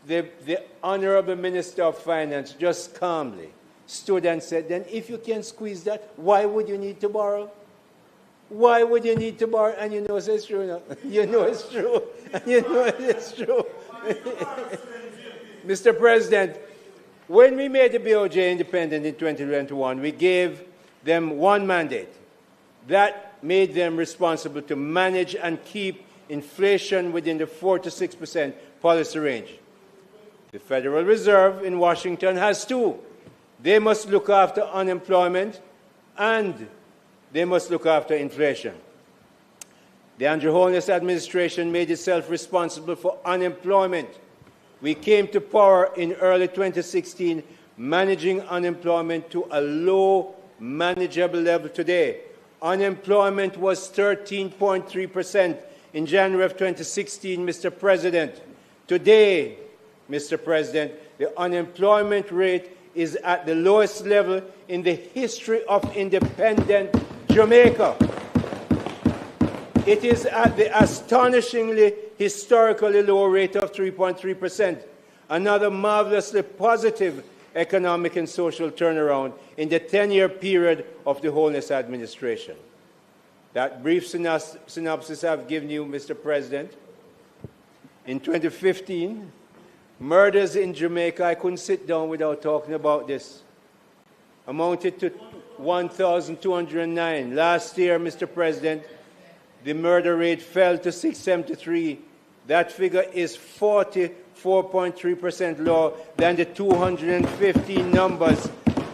the Honorable Minister of Finance just calmly stood and said, then if you can squeeze that, why would you need to borrow? Why would you need to borrow? And you know it's true. No? You know it's true. You know it's true. Mr. President, when we made the BOJ independent in 2021, we gave them one mandate. That made them responsible to manage and keep inflation within the 4 to 6% policy range. The Federal Reserve in Washington has two. They must look after unemployment and they must look after inflation. The Andrew Holness administration made itself responsible for unemployment. We came to power in early 2016, managing unemployment to a low, manageable level today. Unemployment was 13.3% in January of 2016, Mr. President. Today, Mr. President, the unemployment rate is at the lowest level in the history of independent Jamaica. It is at the astonishingly historically low rate of 3.3%, another marvelously positive economic and social turnaround in the 10-year period of the Holness administration. That brief synopsis I've given you, Mr. President. In 2015, murders in Jamaica, I couldn't sit down without talking about this, amounted to 1,209. Last year, Mr. President, the murder rate fell to 673. That figure is 44.3% lower than the 215 numbers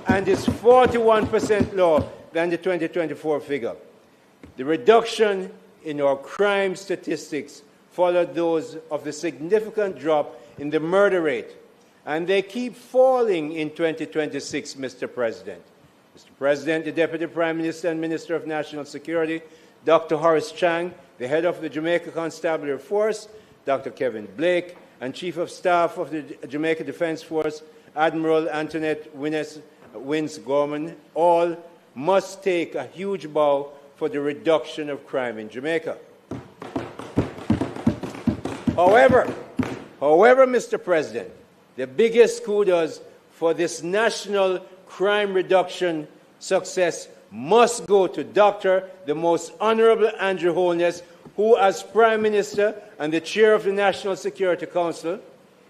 and is 41% lower than the 2024 figure. The reduction in our crime statistics followed those of the significant drop in the murder rate, and they keep falling in 2026, Mr. President. Mr. President, the Deputy Prime Minister and Minister of National Security, Dr. Horace Chang, the head of the Jamaica Constabulary Force, Dr. Kevin Blake, and Chief of Staff of the Jamaica Defence Force, Admiral Antoinette Wins Gorman, all must take a huge bow for the reduction of crime in Jamaica. However, Mr. President, the biggest kudos for this national crime reduction success must go to the Most Honourable Andrew Holness, who as Prime Minister and the Chair of the National Security Council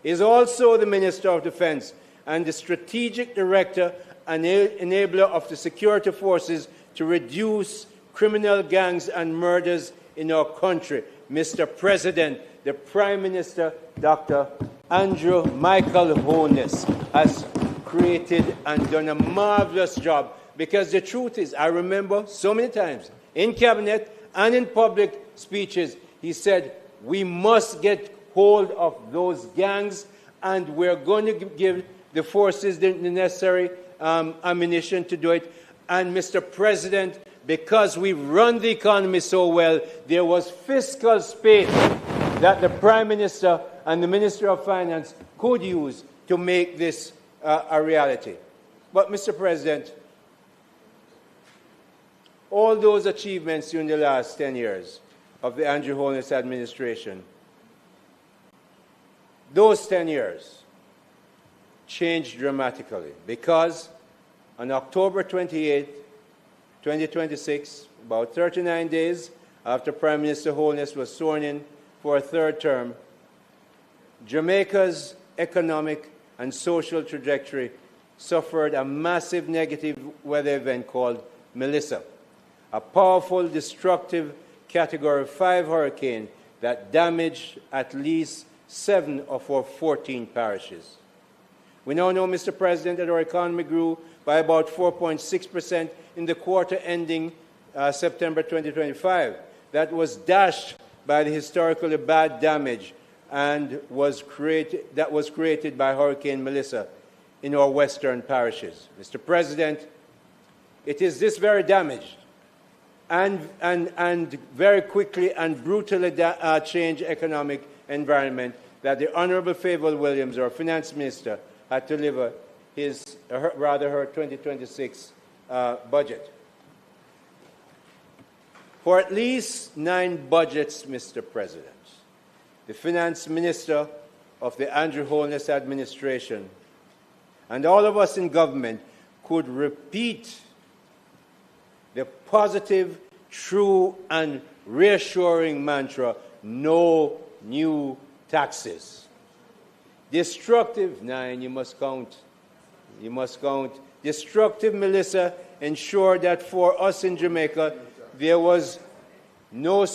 is also the Minister of Defence and the Strategic Director and enabler of the security forces to reduce criminal gangs and murders in our country. Mr. President, the Prime Minister, Dr. Andrew Michael Holness, has created and done a marvelous job, because the truth is, I remember so many times in cabinet and in public speeches, he said, we must get hold of those gangs and we're going to give the forces the necessary ammunition to do it. And Mr. President, because we run the economy so well, there was fiscal space that the Prime Minister and the Minister of Finance could use to make this a reality. But, Mr. President, all those achievements during the last 10 years of the Andrew Holness administration, those 10 years changed dramatically, because on October 28, 2026, about 39 days after Prime Minister Holness was sworn in for a third term, Jamaica's economic and social trajectory suffered a massive negative weather event called Melissa, a powerful, destructive Category 5 hurricane that damaged at least 7 of our 14 parishes. We now know, Mr. President, that our economy grew by about 4.6% in the quarter ending September 2025. That was dashed by the historically bad damage and was created by Hurricane Melissa in our western parishes. Mr. President, it is this very damage and very quickly and brutally changed economic environment that the Honourable Favour Williams, our Finance Minister, had to deliver her 2026 budget. For at least 9 budgets, Mr. President, the Finance Minister of the Andrew Holness administration and all of us in government could repeat the positive, true, and reassuring mantra, no new taxes. Destructive, 9, you must count. You must count. Destructive Melissa ensured that for us in Jamaica, there was no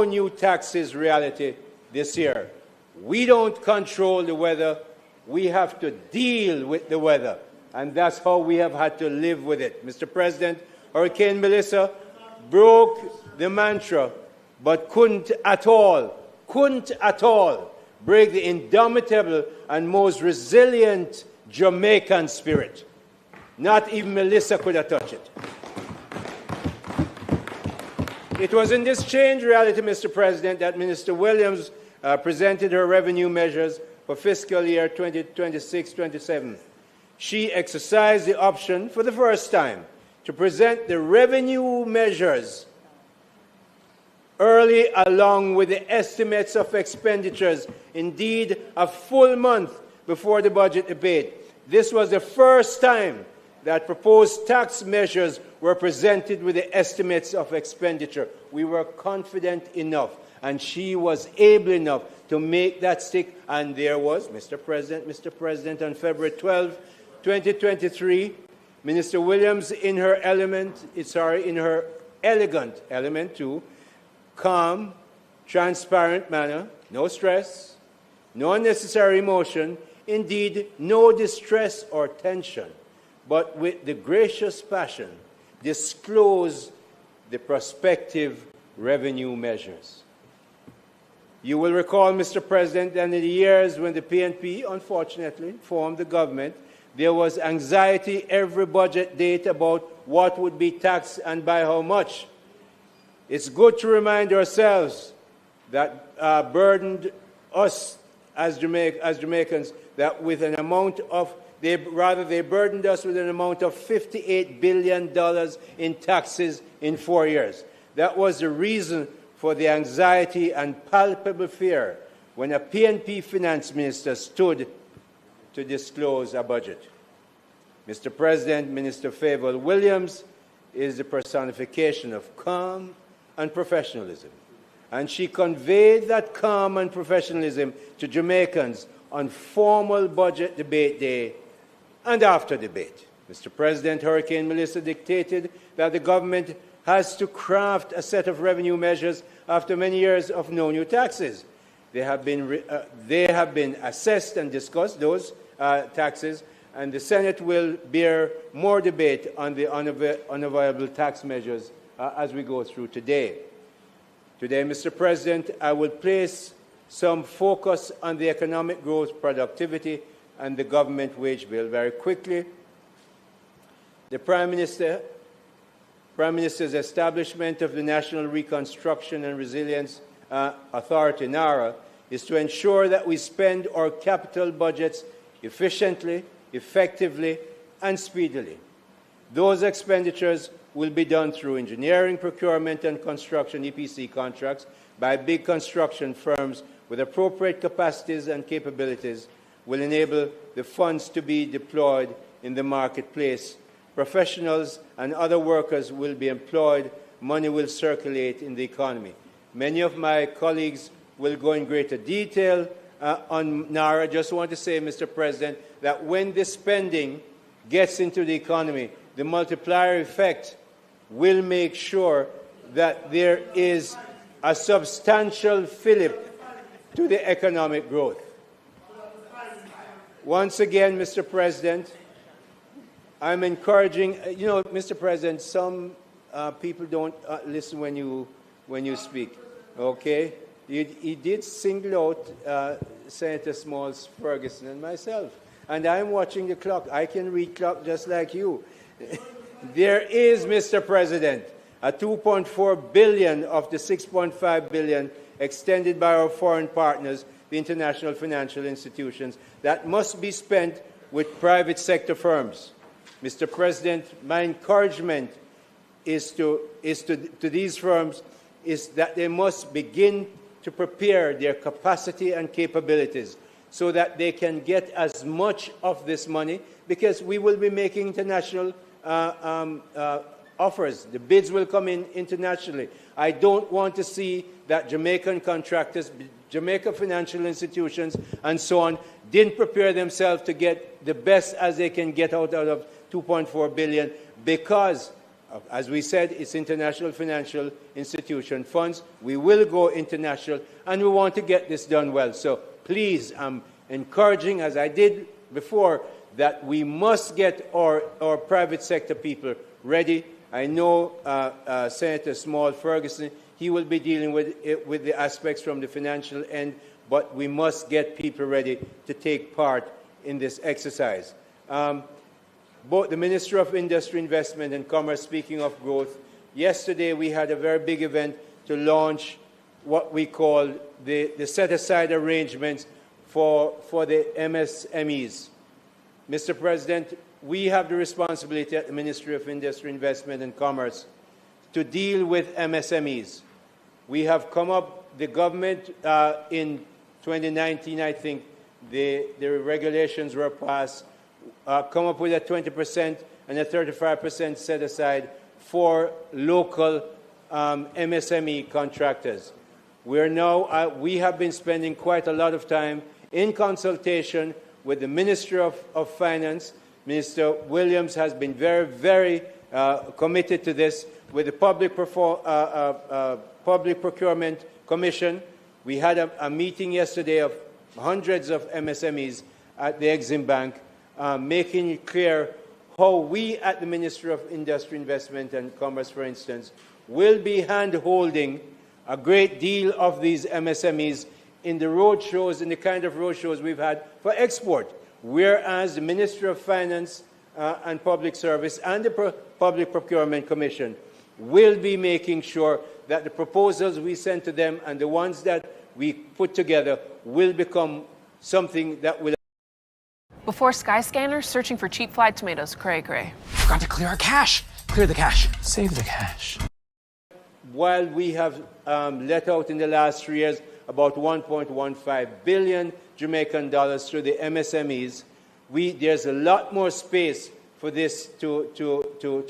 new taxes reality this year. We don't control the weather. We have to deal with the weather. And that's how we have had to live with it. Mr. President, Hurricane Melissa broke the mantra, but couldn't at all break the indomitable and most resilient Jamaican spirit. Not even Melissa could have touched it. It was in this changed reality, Mr. President, that Minister Williams presented her revenue measures for fiscal year 2026-27. She exercised the option for the first time to present the revenue measures early along with the estimates of expenditures, indeed a full month before the budget debate. This was the first time that proposed tax measures were presented with the estimates of expenditure. We were confident enough, and she was able enough to make that stick, and there was, Mr. President, on February 12, 2023, Minister Williams, in her elegant element 2, calm, transparent manner, no stress, no unnecessary emotion, indeed no distress or tension, but with the gracious passion, disclose the prospective revenue measures. You will recall, Mr. President, that in the years when the PNP, unfortunately, formed the government, there was anxiety every budget date about what would be taxed and by how much. It's good to remind ourselves that burdened us as Jamaicans that with an amount of, they burdened us with an amount of $58 billion in taxes in 4 years. That was the reason for the anxiety and palpable fear when a PNP finance minister stood to disclose a budget. Mr. President, Minister Favour Williams is the personification of calm and professionalism, and she conveyed that calm and professionalism to Jamaicans on formal budget debate day and after debate. Mr. President, Hurricane Melissa dictated that the government has to craft a set of revenue measures after many years of no new taxes. They have been assessed and discussed, those taxes, and the Senate will bear more debate on the unavoidable tax measures as we go through today. Today, Mr. President, I will place some focus on the economic growth, productivity, and the government wage bill. Very quickly, the Prime Minister's establishment of the National Reconstruction and Resilience Authority, NARA, is to ensure that we spend our capital budgets efficiently, effectively, and speedily. Those expenditures will be done through engineering, procurement, and construction EPC contracts by big construction firms with appropriate capacities and capabilities will enable the funds to be deployed in the marketplace. Professionals and other workers will be employed. Money will circulate in the economy. Many of my colleagues will go in greater detail on NARA. I just want to say, Mr. President, that when this spending gets into the economy, the multiplier effect will make sure that there is a substantial fillip to the economic growth. Once again, Mr. President, I'm encouraging, Mr. President, some people don't listen when you speak, okay? He did single out Senator Smalls, Ferguson, and myself. And I'm watching the clock. I can read clock just like you. There is, Mr. President, a $2.4 billion of the $6.5 billion extended by our foreign partners, the international financial institutions, that must be spent with private sector firms. Mr. President, my encouragement is to these firms is that they must begin to prepare their capacity and capabilities so that they can get as much of this money, because we will be making international offers. The bids will come in internationally. I don't want to see that Jamaican contractors, Jamaica financial institutions, and so on, didn't prepare themselves to get the best as they can get out of $2.4 billion, because, as we said, it's international financial institution funds. We will go international, and we want to get this done well. So please, I'm encouraging, as I did before, that we must get our private sector people ready. I know Senator Small Ferguson, he will be dealing with the aspects from the financial end, but we must get people ready to take part in this exercise. Both the Minister of Industry, Investment and Commerce, speaking of growth, yesterday we had a very big event to launch what we call the set-aside arrangements for the MSMEs. Mr. President, we have the responsibility at the Ministry of Industry, Investment and Commerce to deal with MSMEs. We have come up, the government in 2019, I think, the regulations were passed, come up with a 20% and a 35% set aside for local MSME contractors. We have been spending quite a lot of time in consultation with the Ministry of Finance. Minister Williams has been very, very committed to this. With the Public Procurement Commission, we had a meeting yesterday of hundreds of MSMEs at the Exim Bank, making it clear how we at the Ministry of Industry, Investment and Commerce, for instance, will be hand-holding a great deal of these MSMEs in the road shows, in the kind of road shows we've had for export, whereas the Ministry of Finance and Public Service and the Public Procurement Commission will be making sure that the proposals we send to them and the ones that we put together will become something that will... Before Skyscanner, searching for cheap fried tomatoes, cray. Forgot to clear our cache. Clear the cache. Save the cache. While we have let out in the last 3 years about 1.15 billion Jamaican dollars through the MSMEs, there's a lot more space for this to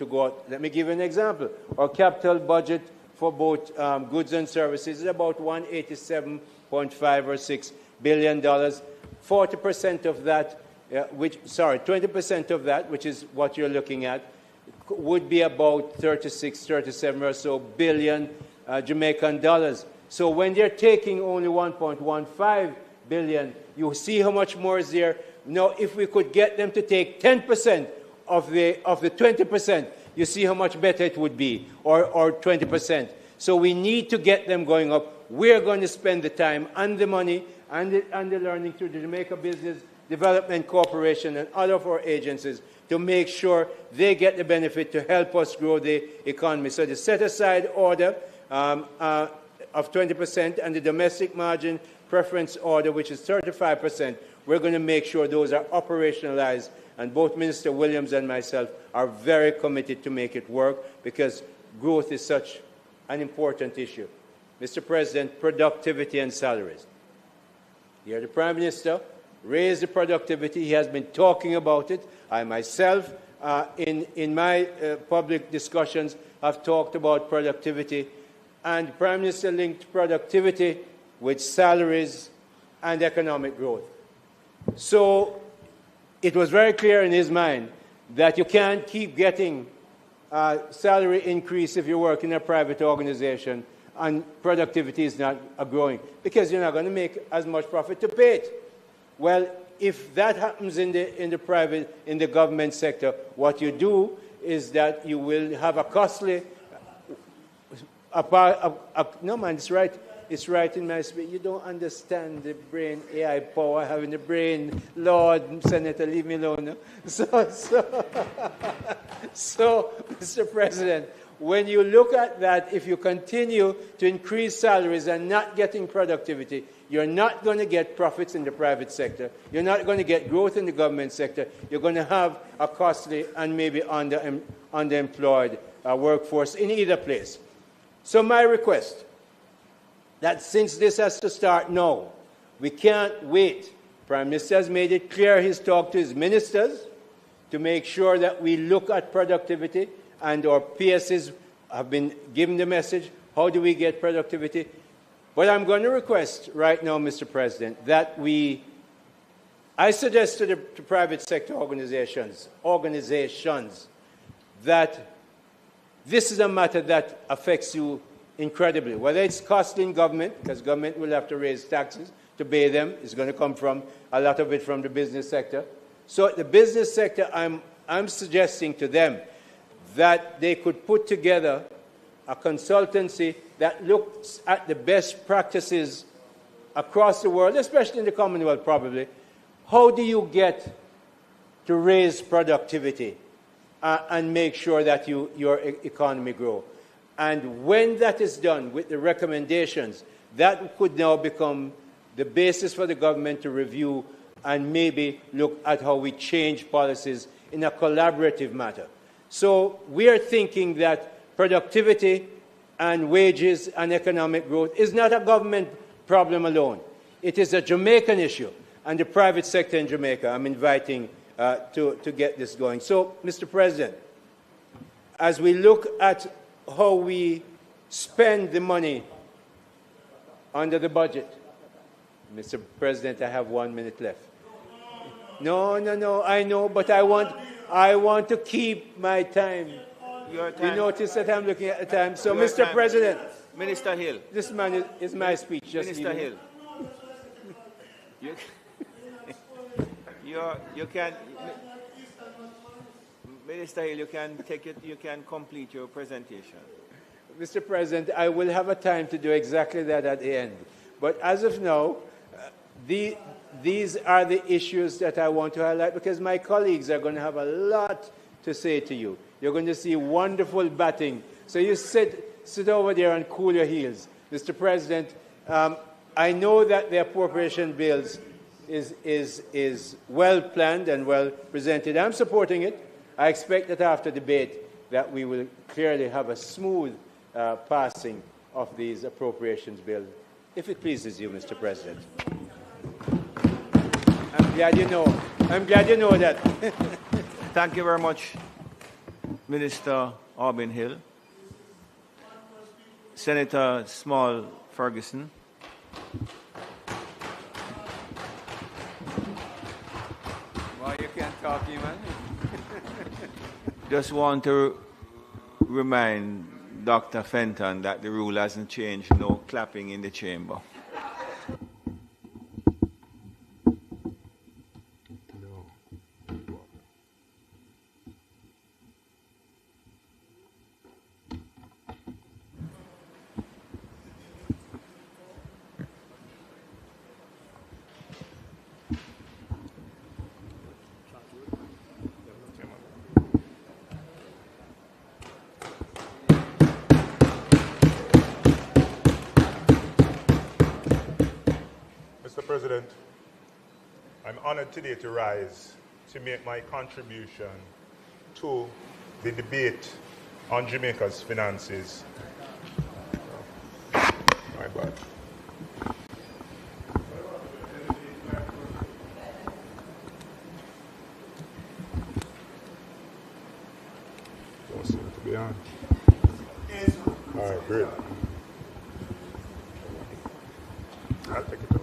go out. Let me give you an example. Our capital budget for both goods and services is about $187.5 or $6 billion. 40% of that, 20% of that, which is what you're looking at, would be about 37 or so billion Jamaican dollars. So when they're taking only 1.15 billion, you see how much more is there. Now, if we could get them to take 10% of the 20%, you see how much better it would be, or 20%. So we need to get them going up. We're going to spend the time and the money and the learning through the Jamaica Business Development Corporation and all of our agencies to make sure they get the benefit to help us grow the economy. So the set-aside order of 20% and the domestic margin preference order, which is 35%, we're going to make sure those are operationalized. And both Minister Williams and myself are very committed to make it work because growth is such an important issue. Mr. President, productivity and salaries. Here, the Prime Minister raised the productivity. He has been talking about it. I myself, in my public discussions, have talked about productivity. And the Prime Minister linked productivity with salaries and economic growth. So it was very clear in his mind that you can't keep getting salary increase if you work in a private organization and productivity is not growing because you're not going to make as much profit to pay it. Well, if that happens in the government sector, what you do is that you will have a costly... no, man, it's right. It's right in my speech. You don't understand the brain AI power I have in the brain. Lord, Senator, leave me alone. No? So, Mr. President, when you look at that, if you continue to increase salaries and not getting productivity, you're not going to get profits in the private sector. You're not going to get growth in the government sector. You're going to have a costly and maybe underemployed workforce in either place. So my request, that since this has to start now, we can't wait. Prime Minister has made it clear he's talked to his ministers to make sure that we look at productivity, and our PSs have been given the message, how do we get productivity? But I'm going to request right now, Mr. President, that I suggest to the private sector organizations that this is a matter that affects you incredibly. Whether it's costing government, because government will have to raise taxes to pay them, it's going to come from, a lot of it from the business sector. So the business sector, I'm suggesting to them that they could put together a consultancy that looks at the best practices across the world, especially in the Commonwealth probably. How do you get to raise productivity and make sure that your economy grows? And when that is done with the recommendations, that could now become the basis for the government to review and maybe look at how we change policies in a collaborative manner. So we are thinking that productivity and wages and economic growth is not a government problem alone. It is a Jamaican issue, and the private sector in Jamaica I'm inviting to get this going. So, Mr. President, as we look at how we spend the money under the budget. Mr. President, I have 1 minute left. No, I know, but I want to keep my time. You notice that I'm looking at the time. So, Mr. President. Minister Hill. This man is my speech. Just Minister Hill. You can... Minister Hill, you can complete your presentation. Mr. President, I will have a time to do exactly that at the end. But as of now, these are the issues that I want to highlight because my colleagues are going to have a lot to say to you. You're going to see wonderful batting. So you sit over there and cool your heels. Mr. President, I know that the appropriation bills is well planned and well presented. I'm supporting it. I expect that after debate that we will clearly have a smooth passing of these appropriations bills, if it pleases you, Mr. President. I'm glad you know. I'm glad you know that. Thank you very much, Minister Aubin Hill. Senator Small Ferguson. Why you can't talk, man? Just want to remind Dr. Fenton that the rule hasn't changed. No clapping in the chamber. Mr. President, I'm honored today to rise to make my contribution to the debate on Jamaica's finances. My bad. Don't seem to be on. All right, great. I'll take it up.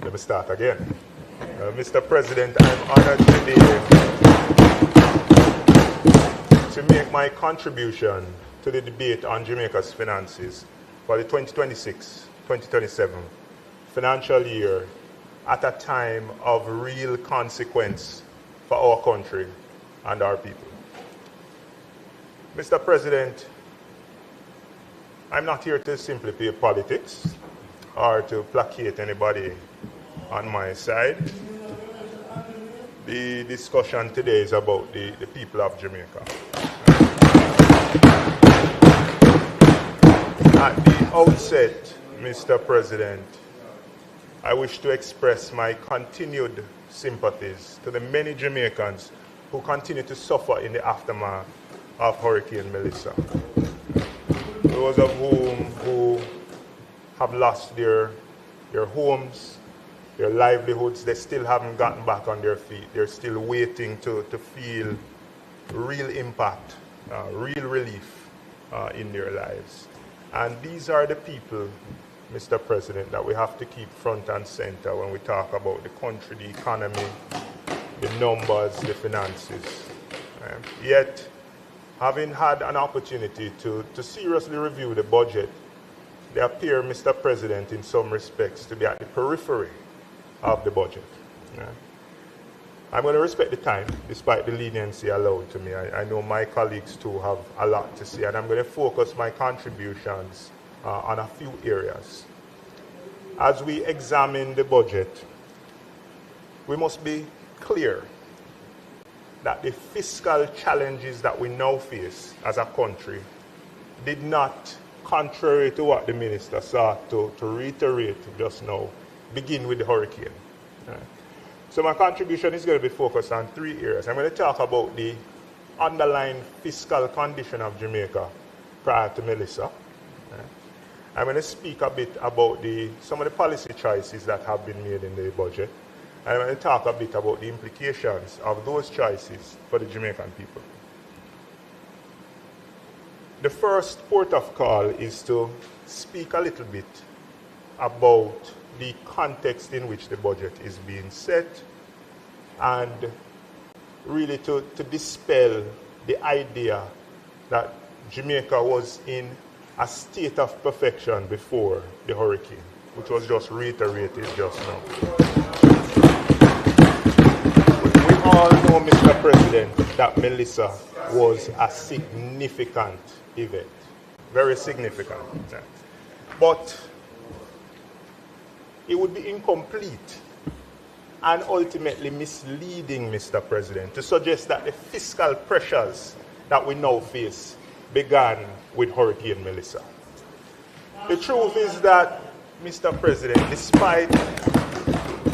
Let me start again. Mr. President, I'm honored today to make my contribution to the debate on Jamaica's finances for the 2026-2027 financial year at a time of real consequence for our country and our people. Mr. President, I'm not here to simply play politics or to placate anybody on my side. The discussion today is about the people of Jamaica. At the outset, Mr. President, I wish to express my continued sympathies to the many Jamaicans who continue to suffer in the aftermath of Hurricane Melissa. Those of who have lost their homes, their livelihoods, they still haven't gotten back on their feet. They're still waiting to feel real impact, real relief in their lives. And these are the people, Mr. President, that we have to keep front and center when we talk about the country, the economy, the numbers, the finances. Yet, having had an opportunity to seriously review the budget, they appear, Mr. President, in some respects to be at the periphery of the budget. I'm going to respect the time, despite the leniency allowed to me. I know my colleagues too have a lot to say, and I'm going to focus my contributions on a few areas. As we examine the budget, we must be clear that the fiscal challenges that we now face as a country did not, contrary to what the minister sought to reiterate just now, begin with the hurricane. So my contribution is going to be focused on three areas. I'm going to talk about the underlying fiscal condition of Jamaica prior to Melissa. I'm going to speak a bit about some of the policy choices that have been made in the budget. And I'm going to talk a bit about the implications of those choices for the Jamaican people. The first port of call is to speak a little bit about the context in which the budget is being set and really to dispel the idea that Jamaica was in a state of perfection before the hurricane. which was just reiterated just now. We all know, Mr. President, that Melissa was a significant event, very significant. But it would be incomplete and ultimately misleading, Mr. President, to suggest that the fiscal pressures that we now face began with Hurricane Melissa. The truth is that, Mr. President, despite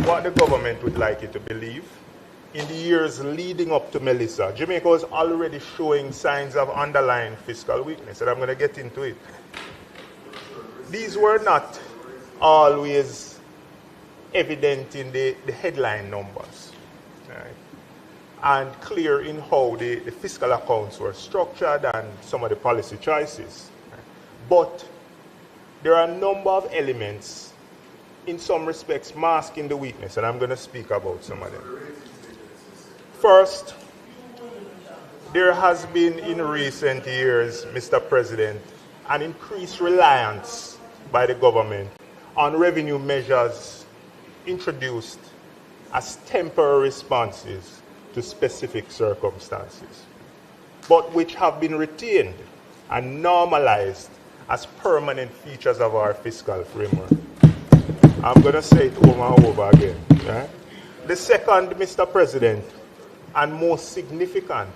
what the government would like you to believe, in the years leading up to Melissa, Jamaica was already showing signs of underlying fiscal weakness, and I'm going to get into it. These were not always evident in the headline numbers, right? And clear in how the fiscal accounts were structured and some of the policy choices. Right? But there are a number of elements, in some respects, masking the weakness, and I'm going to speak about some of them. First, there has been in recent years, Mr. President, an increased reliance by the government on revenue measures introduced as temporary responses to specific circumstances, but which have been retained and normalized as permanent features of our fiscal framework. I'm going to say it over and over again. Right? The second, Mr. President, and most significant,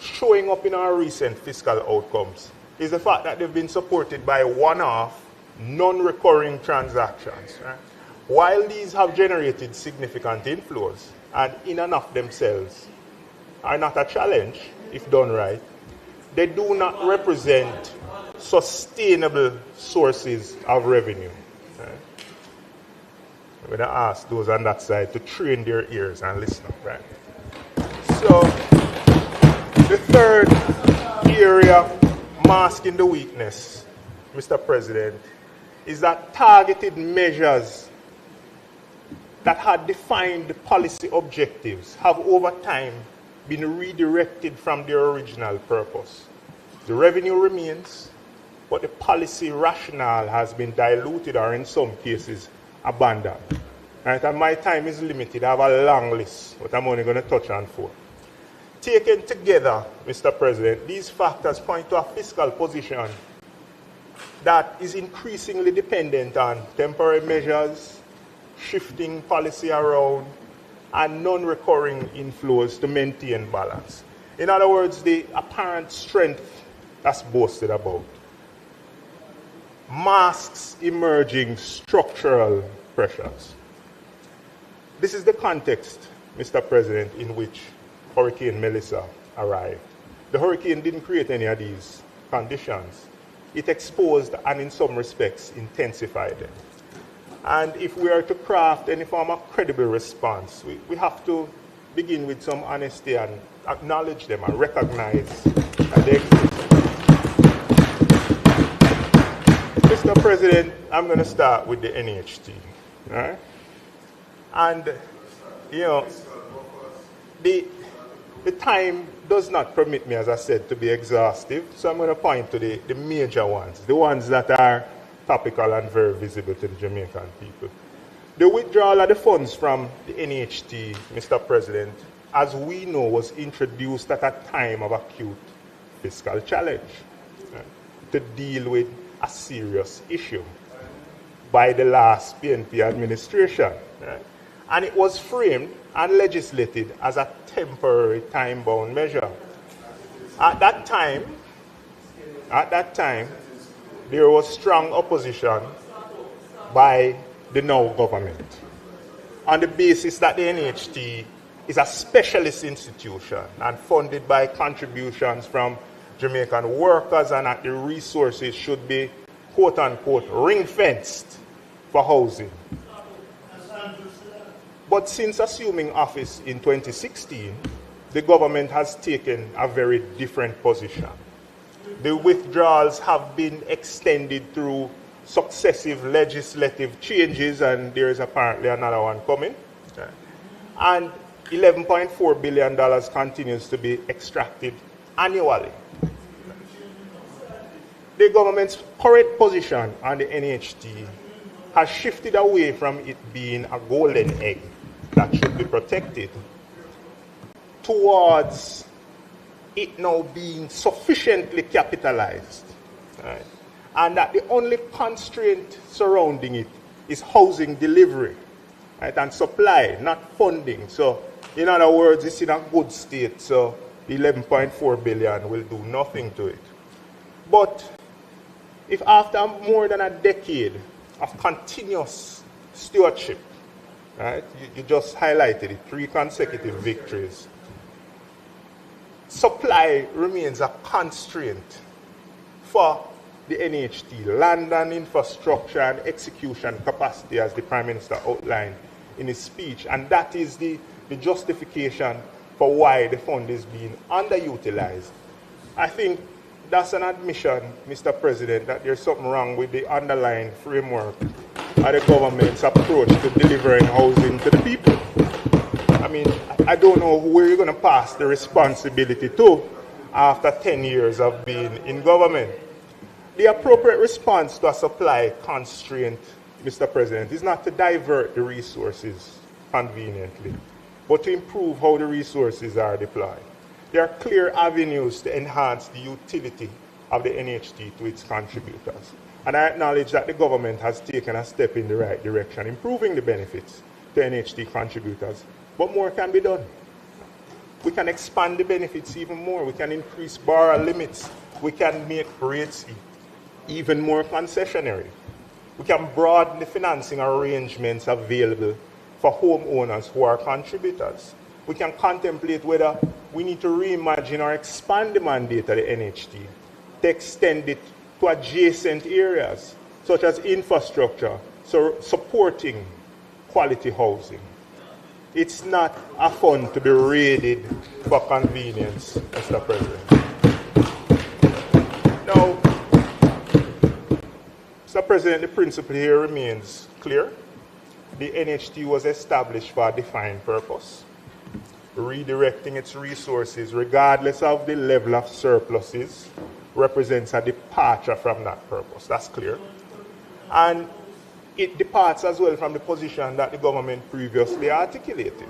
showing up in our recent fiscal outcomes, is the fact that they've been supported by one-off, non-recurring transactions. Right? While these have generated significant inflows, and in and of themselves are not a challenge if done right, they do not represent sustainable sources of revenue. Right? I'm going to ask those on that side to train their ears and listen up. Right? So, the third area masking the weakness, Mr. President, is that targeted measures that had defined policy objectives have over time been redirected from their original purpose. The revenue remains, but the policy rationale has been diluted or in some cases abandoned. Right? And my time is limited. I have a long list, but I'm only going to touch on 4. Taken together, Mr. President, these factors point to a fiscal position that is increasingly dependent on temporary measures, shifting policy around, and non-recurring inflows to maintain balance. In other words, the apparent strength that's boasted about masks emerging structural pressures. This is the context, Mr. President, in which Hurricane Melissa arrived. The hurricane didn't create any of these conditions. It exposed and in some respects intensified them. And if we are to craft any form of credible response, we have to begin with some honesty and acknowledge them and recognize that they exist. Mr. President, I'm going to start with the NHT. Right? And, you know, the time does not permit me, as I said, to be exhaustive, so I'm going to point to the major ones, the ones that are topical and very visible to the Jamaican people. The withdrawal of the funds from the NHT, Mr. President, as we know, was introduced at a time of acute fiscal challenge to deal with a serious issue by the last PNP administration. Right? And it was framed and legislated as a temporary time-bound measure. At that time, there was strong opposition by the now government on the basis that the NHT is a specialist institution and funded by contributions from Jamaican workers, and that the resources should be, quote-unquote, ring-fenced for housing. But since assuming office in 2016, the government has taken a very different position. The withdrawals have been extended through successive legislative changes, and there is apparently another one coming. And $11.4 billion continues to be extracted annually. the government's current position on the NHT has shifted away from it being a golden egg that should be protected towards it now being sufficiently capitalized, right? And that the only constraint surrounding it is housing delivery, right? And supply, not funding. So, in other words, it's in a good state, so the 11.4 billion will do nothing to it. But if after more than a decade of continuous stewardship, right, you just highlighted it, 3 consecutive victories, supply remains a constraint for the NHT, land and infrastructure and execution capacity, as the Prime Minister outlined in his speech. And that is the justification for why the fund is being underutilized. I think that's an admission, Mr. President, that there's something wrong with the underlying framework of the government's approach to delivering housing to the people. I mean, I don't know where you're going to pass the responsibility to after 10 years of being in government. The appropriate response to a supply constraint, Mr. President, is not to divert the resources conveniently, but to improve how the resources are deployed. There are clear avenues to enhance the utility of the NHT to its contributors. And I acknowledge that the government has taken a step in the right direction, improving the benefits to NHT contributors, but more can be done. We can expand the benefits even more. We can increase borrower limits. We can make rates even more concessionary. We can broaden the financing arrangements available for homeowners who are contributors. We can contemplate whether we need to reimagine or expand the mandate of the NHT to extend it to adjacent areas, such as infrastructure, so supporting quality housing. It's not a fund to be raided for convenience, Mr. President. Now, Mr. President, the principle here remains clear. The NHT was established for a defined purpose. Redirecting its resources, regardless of the level of surpluses, represents a departure from that purpose. That's clear. And it departs as well from the position that the government previously articulated.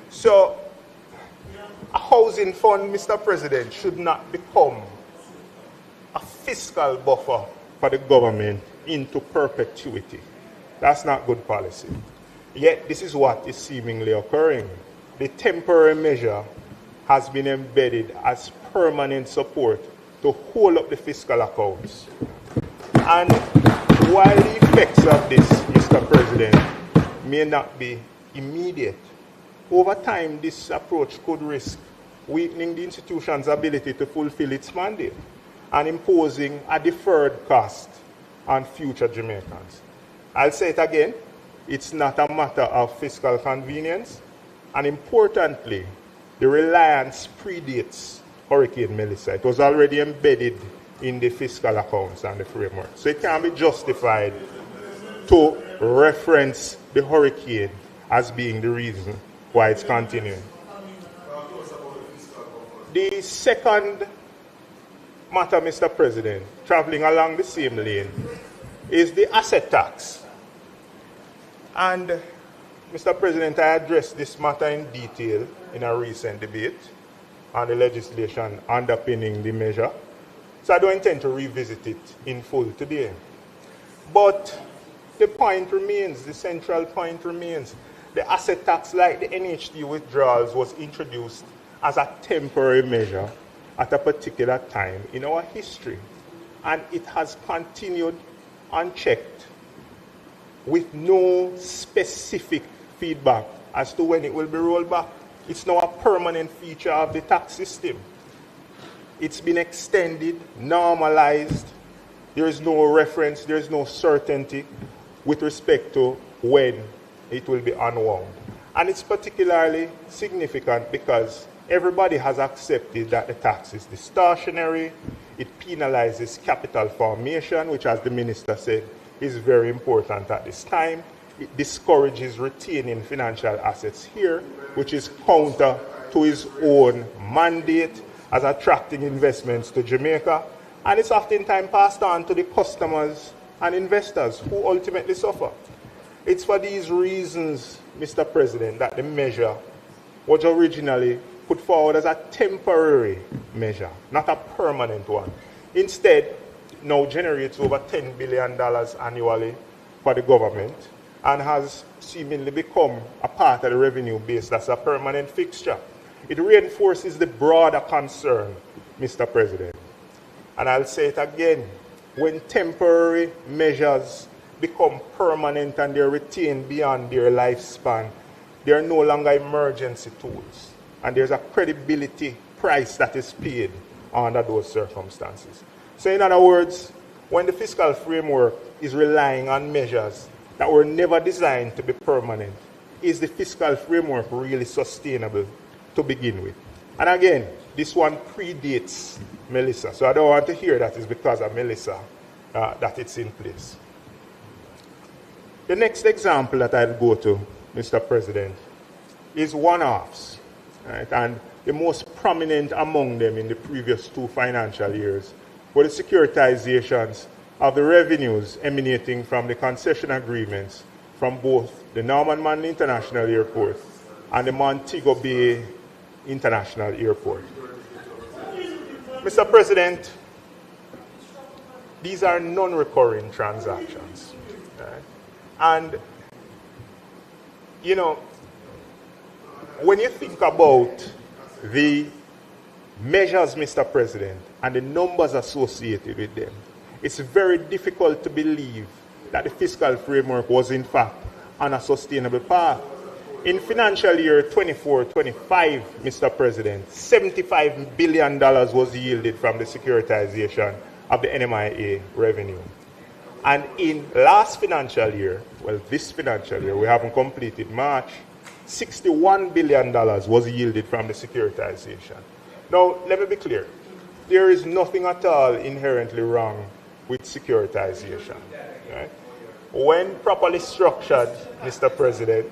So, a housing fund, Mr. President, should not become a fiscal buffer for the government into perpetuity. That's not good policy. Yet, this is what is seemingly occurring. The temporary measure has been embedded as permanent support to hold up the fiscal accounts. And while the effects of this, Mr. President, may not be immediate, over time this approach could risk weakening the institution's ability to fulfill its mandate and imposing a deferred cost on future Jamaicans. I'll say it again, it's not a matter of fiscal convenience, and importantly, the reliance predates Hurricane Melissa. It was already embedded in the fiscal accounts and the framework. So it can be justified to reference the hurricane as being the reason why it's continuing. The second matter, Mr. President, traveling along the same lane, is the asset tax. And, Mr. President, I addressed this matter in detail in a recent debate on the legislation underpinning the measure. So I don't intend to revisit it in full today. But the point remains, the central point remains. The asset tax, like the NHT withdrawals, was introduced as a temporary measure at a particular time in our history. And it has continued unchecked with no specific feedback as to when it will be rolled back. It's now a permanent feature of the tax system. It's been extended, normalized. There is no reference, there is no certainty with respect to when it will be unwound. And it's particularly significant because everybody has accepted that the tax is distortionary. It penalizes capital formation, which, as the minister said, is very important at this time. It discourages retaining financial assets here, which is counter to his own mandate as attracting investments to Jamaica. And it's oftentimes passed on to the customers and investors who ultimately suffer. It's for these reasons, Mr. President, that the measure was originally put forward as a temporary measure, not a permanent one. Instead, it now generates over $10 billion annually for the government and has seemingly become a part of the revenue base that's a permanent fixture. It reinforces the broader concern, Mr. President. And I'll say it again, when temporary measures become permanent and they're retained beyond their lifespan, they are no longer emergency tools. And there's a credibility price that is paid under those circumstances. So in other words, when the fiscal framework is relying on measures that were never designed to be permanent, is the fiscal framework really sustainable to begin with? And again, this one predates Melissa. So I don't want to hear that it's because of Melissa that it's in place. The next example that I'll go to, Mr. President, is one-offs. Right? And the most prominent among them in the previous 2 financial years were the securitizations of the revenues emanating from the concession agreements from both the Norman Manley International Airport and the Montego Bay International Airport. Mr. President, these are non-recurring transactions. Right? And, you know, when you think about the measures, Mr. President, and the numbers associated with them, it's very difficult to believe that the fiscal framework was in fact on a sustainable path. In financial year 24-25, Mr. President, $75 billion was yielded from the securitization of the NMIA revenue. And in last financial year, well, this financial year, we haven't completed March, $61 billion was yielded from the securitization. Now, let me be clear. There is nothing at all inherently wrong with securitization. Right? When properly structured, Mr. President,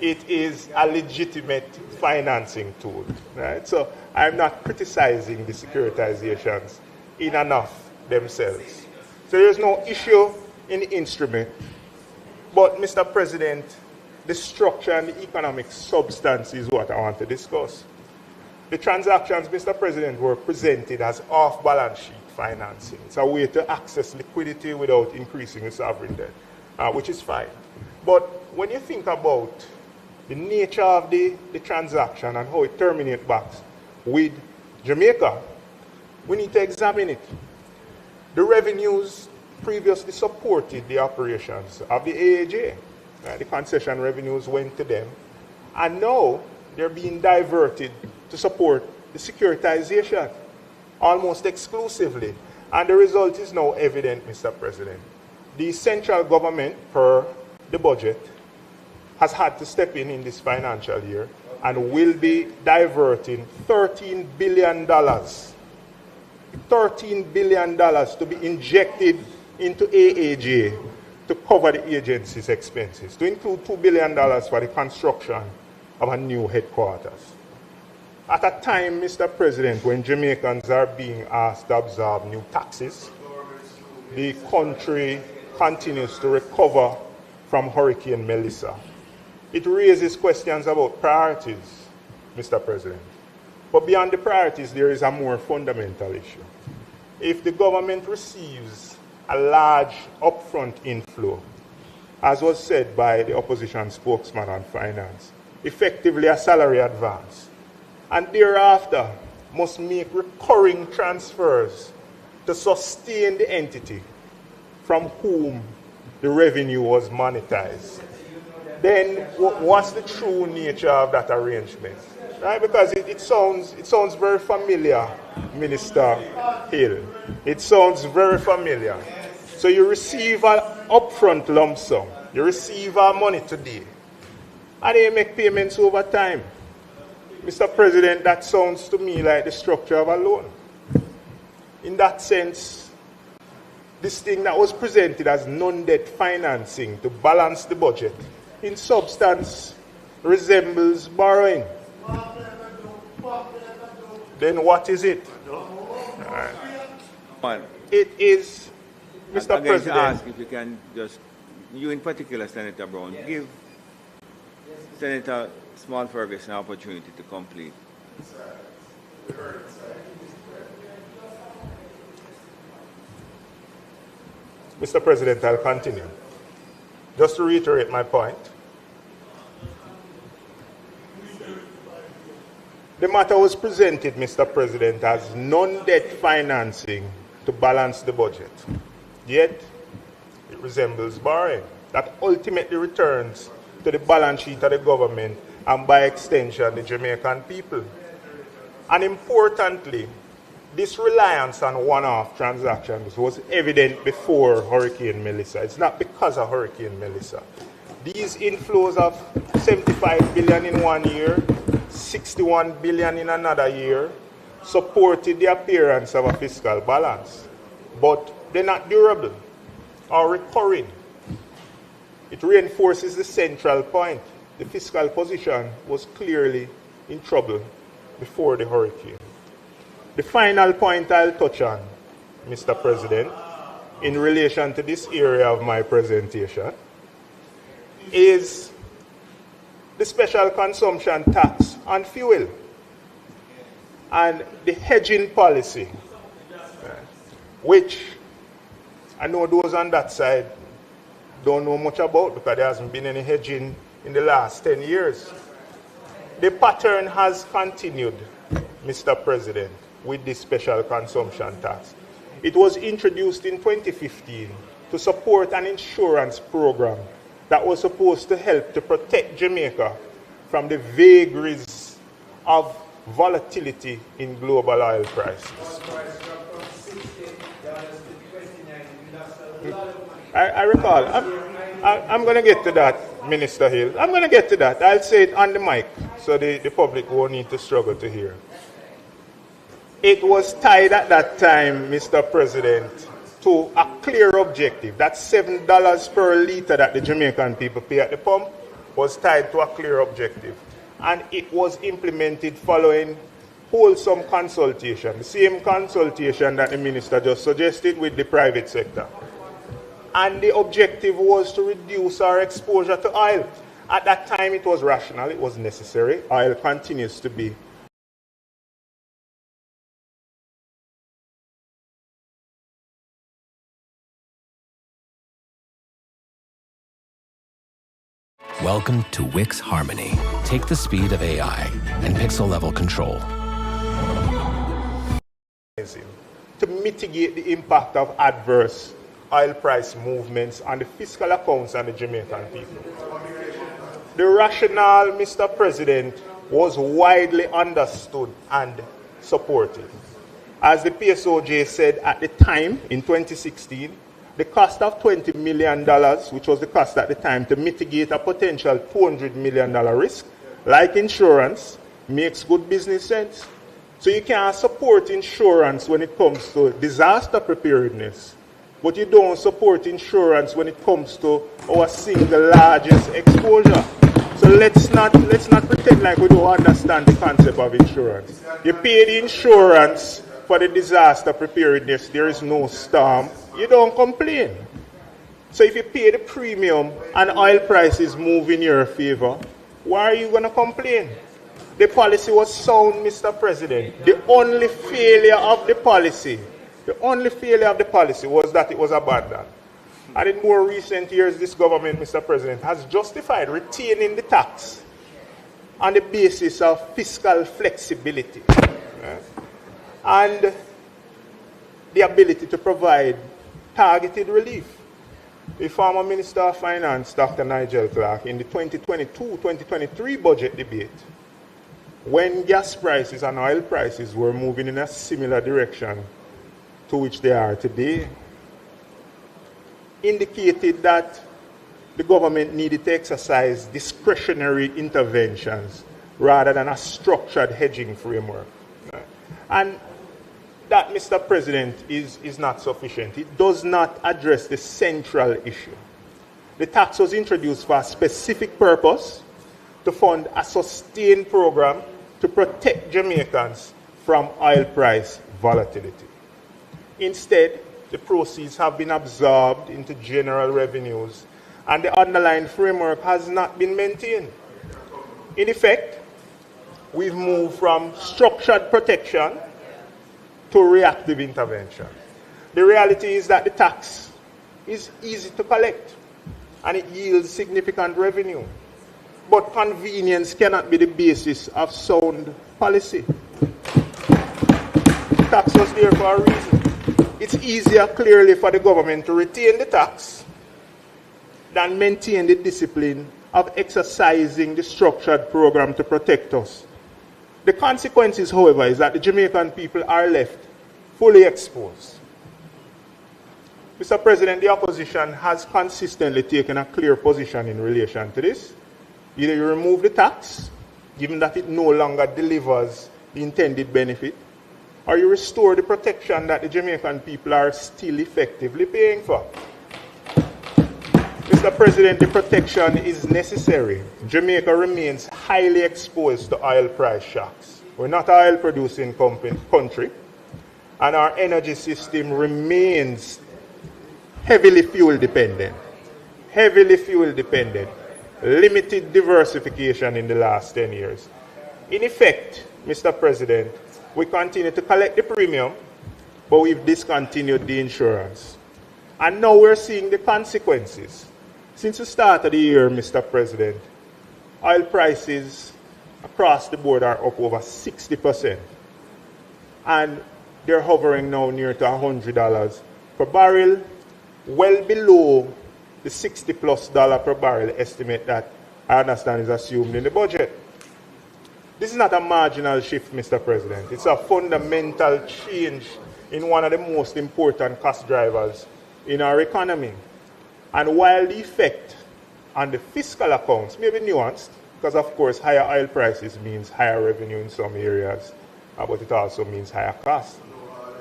it is a legitimate financing tool. Right? So I'm not criticizing the securitizations in and of themselves. So there's no issue in the instrument. But, Mr. President, the structure and the economic substance is what I want to discuss. The transactions, Mr. President, were presented as off-balance sheet financing. It's a way to access liquidity without increasing the sovereign debt, which is fine. But when you think about the nature of the transaction and how it terminates back with Jamaica, we need to examine it. The revenues previously supported the operations of the AAJ. The concession revenues went to them. And now they're being diverted to support the securitization almost exclusively. And the result is now evident, Mr. President. The central government, per the budget, has had to step in this financial year and will be diverting $13 billion. $13 billion to be injected into AAJ to cover the agency's expenses, to include $2 billion for the construction of a new headquarters. At a time, Mr. President, when Jamaicans are being asked to absorb new taxes, the country continues to recover from Hurricane Melissa. It raises questions about priorities, Mr. President. But beyond the priorities, there is a more fundamental issue. If the government receives a large upfront inflow, as was said by the opposition spokesman on finance, effectively a salary advance, and thereafter must make recurring transfers to sustain the entity from whom the revenue was monetized, then what's the true nature of that arrangement? Right? Because it sounds very familiar, Minister Hill. It sounds very familiar. So you receive an upfront lump sum, you receive our money today, and then you make payments over time. Mr. President, that sounds to me like the structure of a loan. In that sense, this thing that was presented as non-debt financing to balance the budget, in substance, resembles borrowing. Then what is it? It is, Mr. Again, President. to ask if you can just, you in particular, Senator Brown, give Senator Small Ferguson an opportunity to complete. Mr. President, I'll continue. Just to reiterate my point, the matter was presented, Mr. President, as non-debt financing to balance the budget. Yet, it resembles borrowing that ultimately returns to the balance sheet of the government and by extension the Jamaican people. And importantly, this reliance on one-off transactions was evident before Hurricane Melissa. It's not because of Hurricane Melissa. These inflows of 75 billion in one year, 61 billion in another year, supported the appearance of a fiscal balance. But they're not durable or recurring. It reinforces the central point. The fiscal position was clearly in trouble before the hurricane. The final point I'll touch on, Mr. President, in relation to this area of my presentation, is the special consumption tax on fuel and the hedging policy, which I know those on that side don't know much about because there hasn't been any hedging in the last 10 years. The pattern has continued, Mr. President, with this special consumption tax. It was introduced in 2015 to support an insurance program that was supposed to help to protect Jamaica from the vagaries of volatility in global oil prices. I recall. I'm going to get to that, Minister Hill. I'm going to get to that. I'll say it on the mic so the public won't need to struggle to hear. It was tied at that time, Mr. President, to a clear objective. That $7 per litre that the Jamaican people pay at the pump was tied to a clear objective. And it was implemented following wholesome consultation, the same consultation that the Minister just suggested with the private sector. And the objective was to reduce our exposure to oil. At that time, it was rational, it was necessary. Oil continues to be. Welcome to Wix Harmony. Take the speed of AI and pixel-level control. To mitigate the impact of adverse oil price movements on the fiscal accounts and the Jamaican people. The rationale, Mr. President, was widely understood and supported. As the PSOJ said at the time, in 2016, the cost of $20 million, which was the cost at the time to mitigate a potential $200 million risk, like insurance, makes good business sense. So you can support insurance when it comes to disaster preparedness, but you don't support insurance when it comes to our single largest exposure. So let's not pretend like we don't understand the concept of insurance. You pay the insurance for the disaster preparedness, there is no storm, you don't complain. So if you pay the premium and oil prices move in your favor, why are you going to complain? The policy was sound, Mr. President. The only failure of the policy was that it was abandoned. And in more recent years, this government, Mr. President, has justified retaining the tax on the basis of fiscal flexibility and the ability to provide targeted relief. The former Minister of Finance, Dr. Nigel Clark, in the 2022-2023 budget debate, when gas prices and oil prices were moving in a similar direction to which they are today, indicated that the government needed to exercise discretionary interventions rather than a structured hedging framework. And that, Mr. President, is not sufficient. It does not address the central issue. The tax was introduced for a specific purpose, to fund a sustained program to protect Jamaicans from oil price volatility. Instead, the proceeds have been absorbed into general revenues, and the underlying framework has not been maintained. In effect, we've moved from structured protection to reactive intervention. The reality is that the tax is easy to collect and it yields significant revenue. But convenience cannot be the basis of sound policy. The tax was there for a reason. It's easier clearly for the government to retain the tax than maintain the discipline of exercising the structured program to protect us. The consequences, however, is that the Jamaican people are left fully exposed. Mr. President, the opposition has consistently taken a clear position in relation to this. Either you remove the tax, given that it no longer delivers the intended benefit, or you restore the protection that the Jamaican people are still effectively paying for. Mr. President, the protection is necessary. Jamaica remains highly exposed to oil price shocks. We're not an oil-producing country, and our energy system remains heavily fuel dependent. Limited diversification in the last 10 years. In effect, Mr. President, we continue to collect the premium, but we've discontinued the insurance. And now we're seeing the consequences. Since the start of the year, Mr. President, oil prices across the board are up over 60%. And they're hovering now near to $100 per barrel, well below the $60+ per barrel estimate that I understand is assumed in the budget. This is not a marginal shift, Mr. President. It's a fundamental change in one of the most important cost drivers in our economy. And while the effect on the fiscal accounts may be nuanced, because of course higher oil prices means higher revenue in some areas, but it also means higher costs.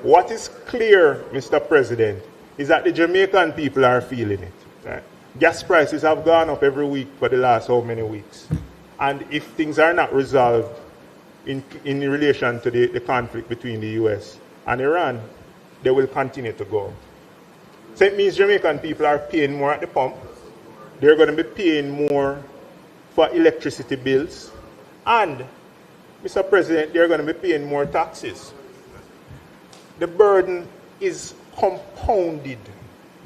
What is clear, Mr. President, is that the Jamaican people are feeling it. Right? Gas prices have gone up every week for the last how many weeks? And if things are not resolved in relation to the conflict between the US and Iran, they will continue to go. So it means Jamaican people are paying more at the pump. They're going to be paying more for electricity bills. And, Mr. President, they're going to be paying more taxes. The burden is compounded,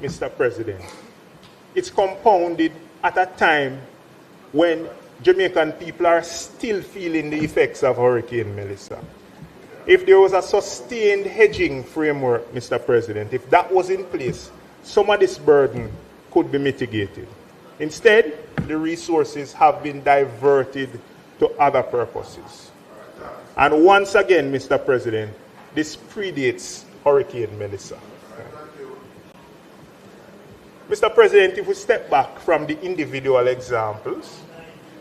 Mr. President. It's compounded at a time when Jamaican people are still feeling the effects of Hurricane Melissa. If there was a sustained hedging framework, Mr. President, if that was in place, some of this burden could be mitigated. Instead, the resources have been diverted to other purposes. And once again, Mr. President, this predates Hurricane Melissa. Mr. President, if we step back from the individual examples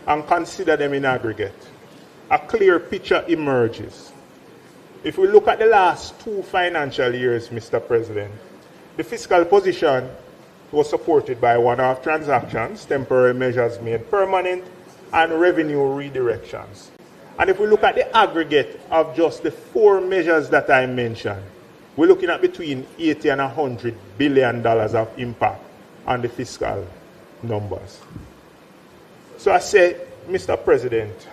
and consider them in aggregate, a clear picture emerges. If we look at the last 2 financial years, Mr. President, the fiscal position was supported by one-off transactions, temporary measures made permanent, and revenue redirections. And if we look at the aggregate of just the 4 measures that I mentioned, we're looking at between $80 and $100 billion of impact on the fiscal numbers. So I say, Mr. President,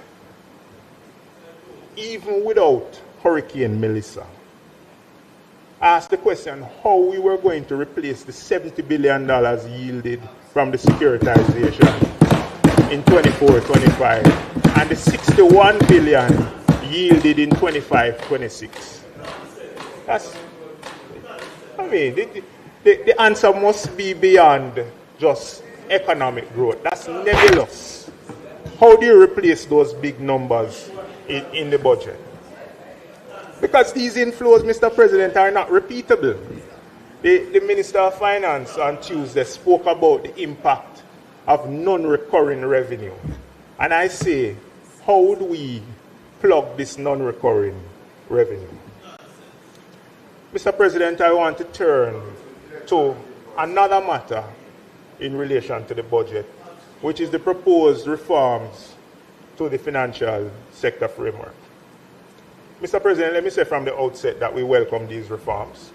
even without Hurricane Melissa, I asked the question how we were going to replace the $70 billion yielded from the securitization in 24-25 and the $61 billion yielded in 25-26. The answer must be beyond just economic growth. That's nebulous. How do you replace those big numbers in the budget? Because these inflows, Mr. President, are not repeatable. The Minister of Finance on Tuesday spoke about the impact of non-recurring revenue. And I say, how do we plug this non-recurring revenue? Mr. President, I want to turn to another matter in relation to the budget, which is the proposed reforms to the financial sector framework. Mr. President, let me say from the outset that we welcome these reforms.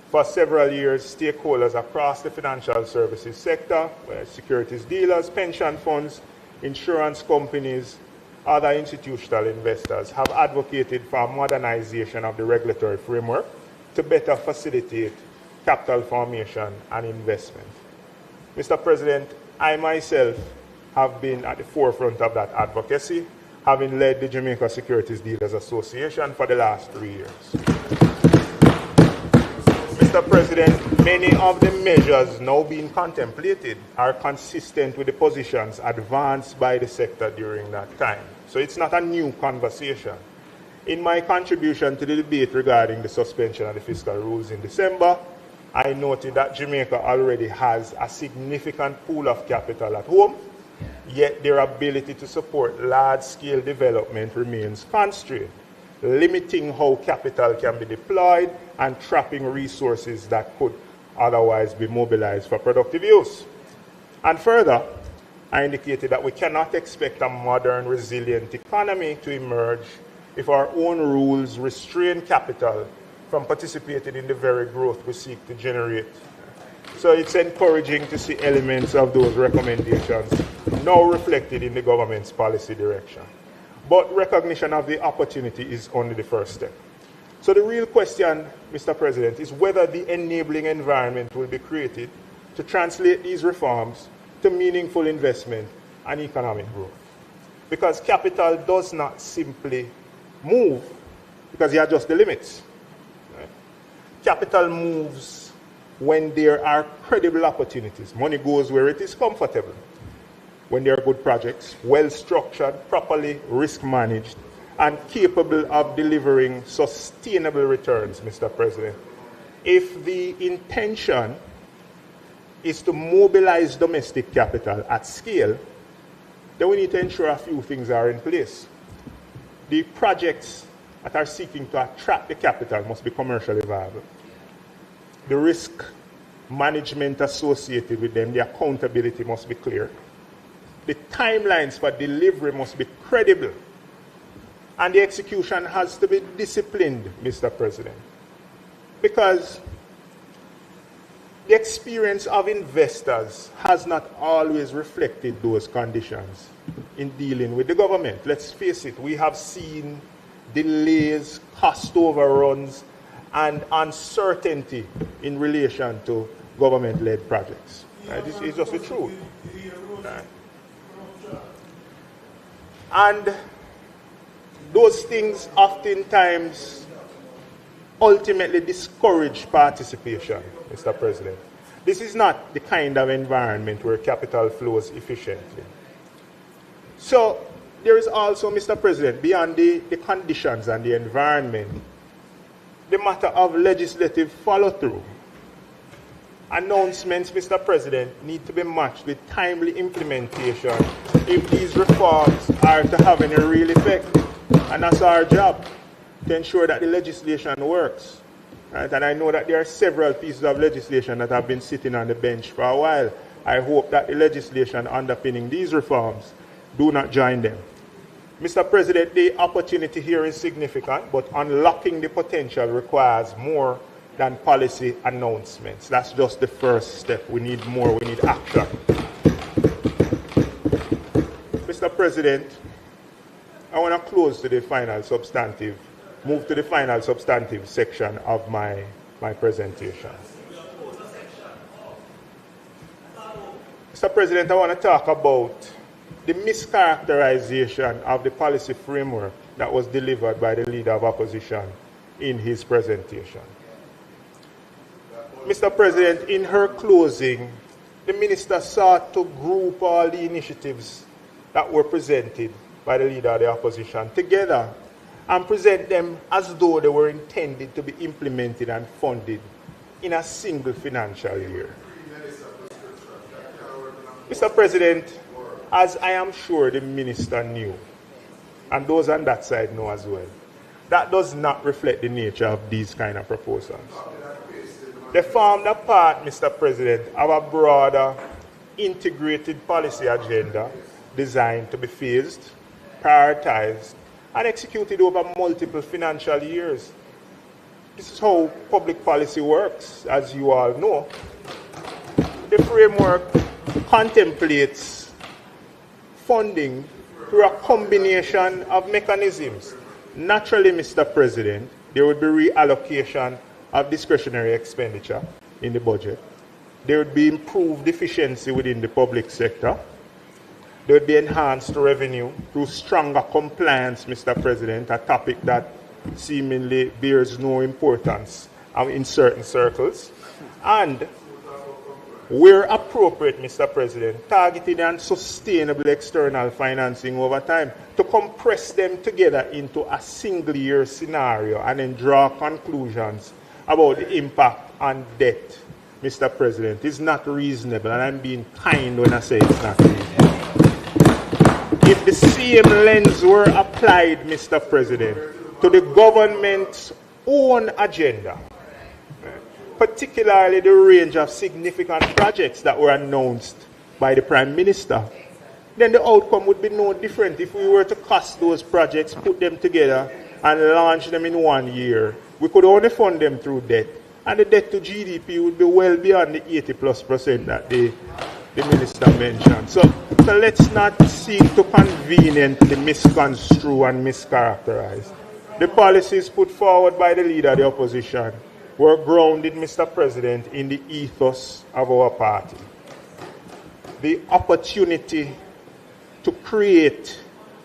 For several years, stakeholders across the financial services sector, securities dealers, pension funds, insurance companies, other institutional investors have advocated for modernization of the regulatory framework to better facilitate capital formation and investment. Mr. President, I myself have been at the forefront of that advocacy, having led the Jamaica Securities Dealers Association for the last 3 years. Mr. President, many of the measures now being contemplated are consistent with the positions advanced by the sector during that time. So it's not a new conversation. In my contribution to the debate regarding the suspension of the fiscal rules in December, I noted that Jamaica already has a significant pool of capital at home, yet their ability to support large-scale development remains constrained, limiting how capital can be deployed and trapping resources that could otherwise be mobilized for productive use. And further, I indicated that we cannot expect a modern, resilient economy to emerge if our own rules restrain capital from participating in the very growth we seek to generate. So it's encouraging to see elements of those recommendations now reflected in the government's policy direction. But recognition of the opportunity is only the first step. So the real question, Mr. President, is whether the enabling environment will be created to translate these reforms to meaningful investment and economic growth. Because capital does not simply move because you adjust the limits. Right? Capital moves when there are credible opportunities. Money goes where it is comfortable. When there are good projects, well structured, properly risk managed, and capable of delivering sustainable returns, Mr. President. If the intention is to mobilize domestic capital at scale, then we need to ensure a few things are in place. The projects that are seeking to attract the capital must be commercially viable. The risk management associated with them, the accountability must be clear. The timelines for delivery must be credible. And the execution has to be disciplined, Mr. President. Because the experience of investors has not always reflected those conditions in dealing with the government. Let's face it, we have seen delays, cost overruns, and uncertainty in relation to government-led projects. Right? This is just the truth. Right? And those things oftentimes ultimately discourage participation, Mr. President. This is not the kind of environment where capital flows efficiently. So there is also, Mr. President, beyond the conditions and the environment, the matter of legislative follow-through. Announcements, Mr. President, need to be matched with timely implementation if these reforms are to have any real effect. And that's our job, to ensure that the legislation works. Right? And I know that there are several pieces of legislation that have been sitting on the bench for a while. I hope that the legislation underpinning these reforms do not join them. Mr. President, the opportunity here is significant, but unlocking the potential requires more than policy announcements. That's just the first step. We need more, we need action. Mr. President, I want to close to the final substantive, move to the final substantive section of my presentation. Mr. President, I want to talk about the mischaracterization of the policy framework that was delivered by the Leader of Opposition in his presentation. Mr. President, in her closing, the Minister sought to group all the initiatives that were presented by the Leader of the Opposition together and present them as though they were intended to be implemented and funded in a single financial year. Mr. President, as I am sure the Minister knew, and those on that side know as well, that does not reflect the nature of these kind of proposals. They formed a part, Mr. President, of a broader, integrated policy agenda designed to be phased, prioritized, and executed over multiple financial years. this is how public policy works, as you all know. The framework contemplates funding through a combination of mechanisms. Naturally, Mr. President, there would be reallocation of discretionary expenditure in the budget. There would be improved efficiency within the public sector. There would be enhanced revenue through stronger compliance, Mr. President, a topic that seemingly bears no importance in certain circles. And where appropriate, Mr. President, targeted and sustainable external financing over time to compress them together into a single-year scenario and then draw conclusions about the impact on debt, Mr. President, is not reasonable, and I'm being kind when I say it's not reasonable. If the same lens were applied, Mr. President, to the government's own agenda, particularly the range of significant projects that were announced by the Prime Minister, then the outcome would be no different. If we were to cost those projects, put them together, and launch them in 1 year, we could only fund them through debt, and the debt to GDP would be well beyond the 80+% that the Minister mentioned. So let's not seek to conveniently misconstrue and mischaracterize. The policies put forward by the leader of the opposition were grounded, Mr. President, in the ethos of our party. The opportunity to create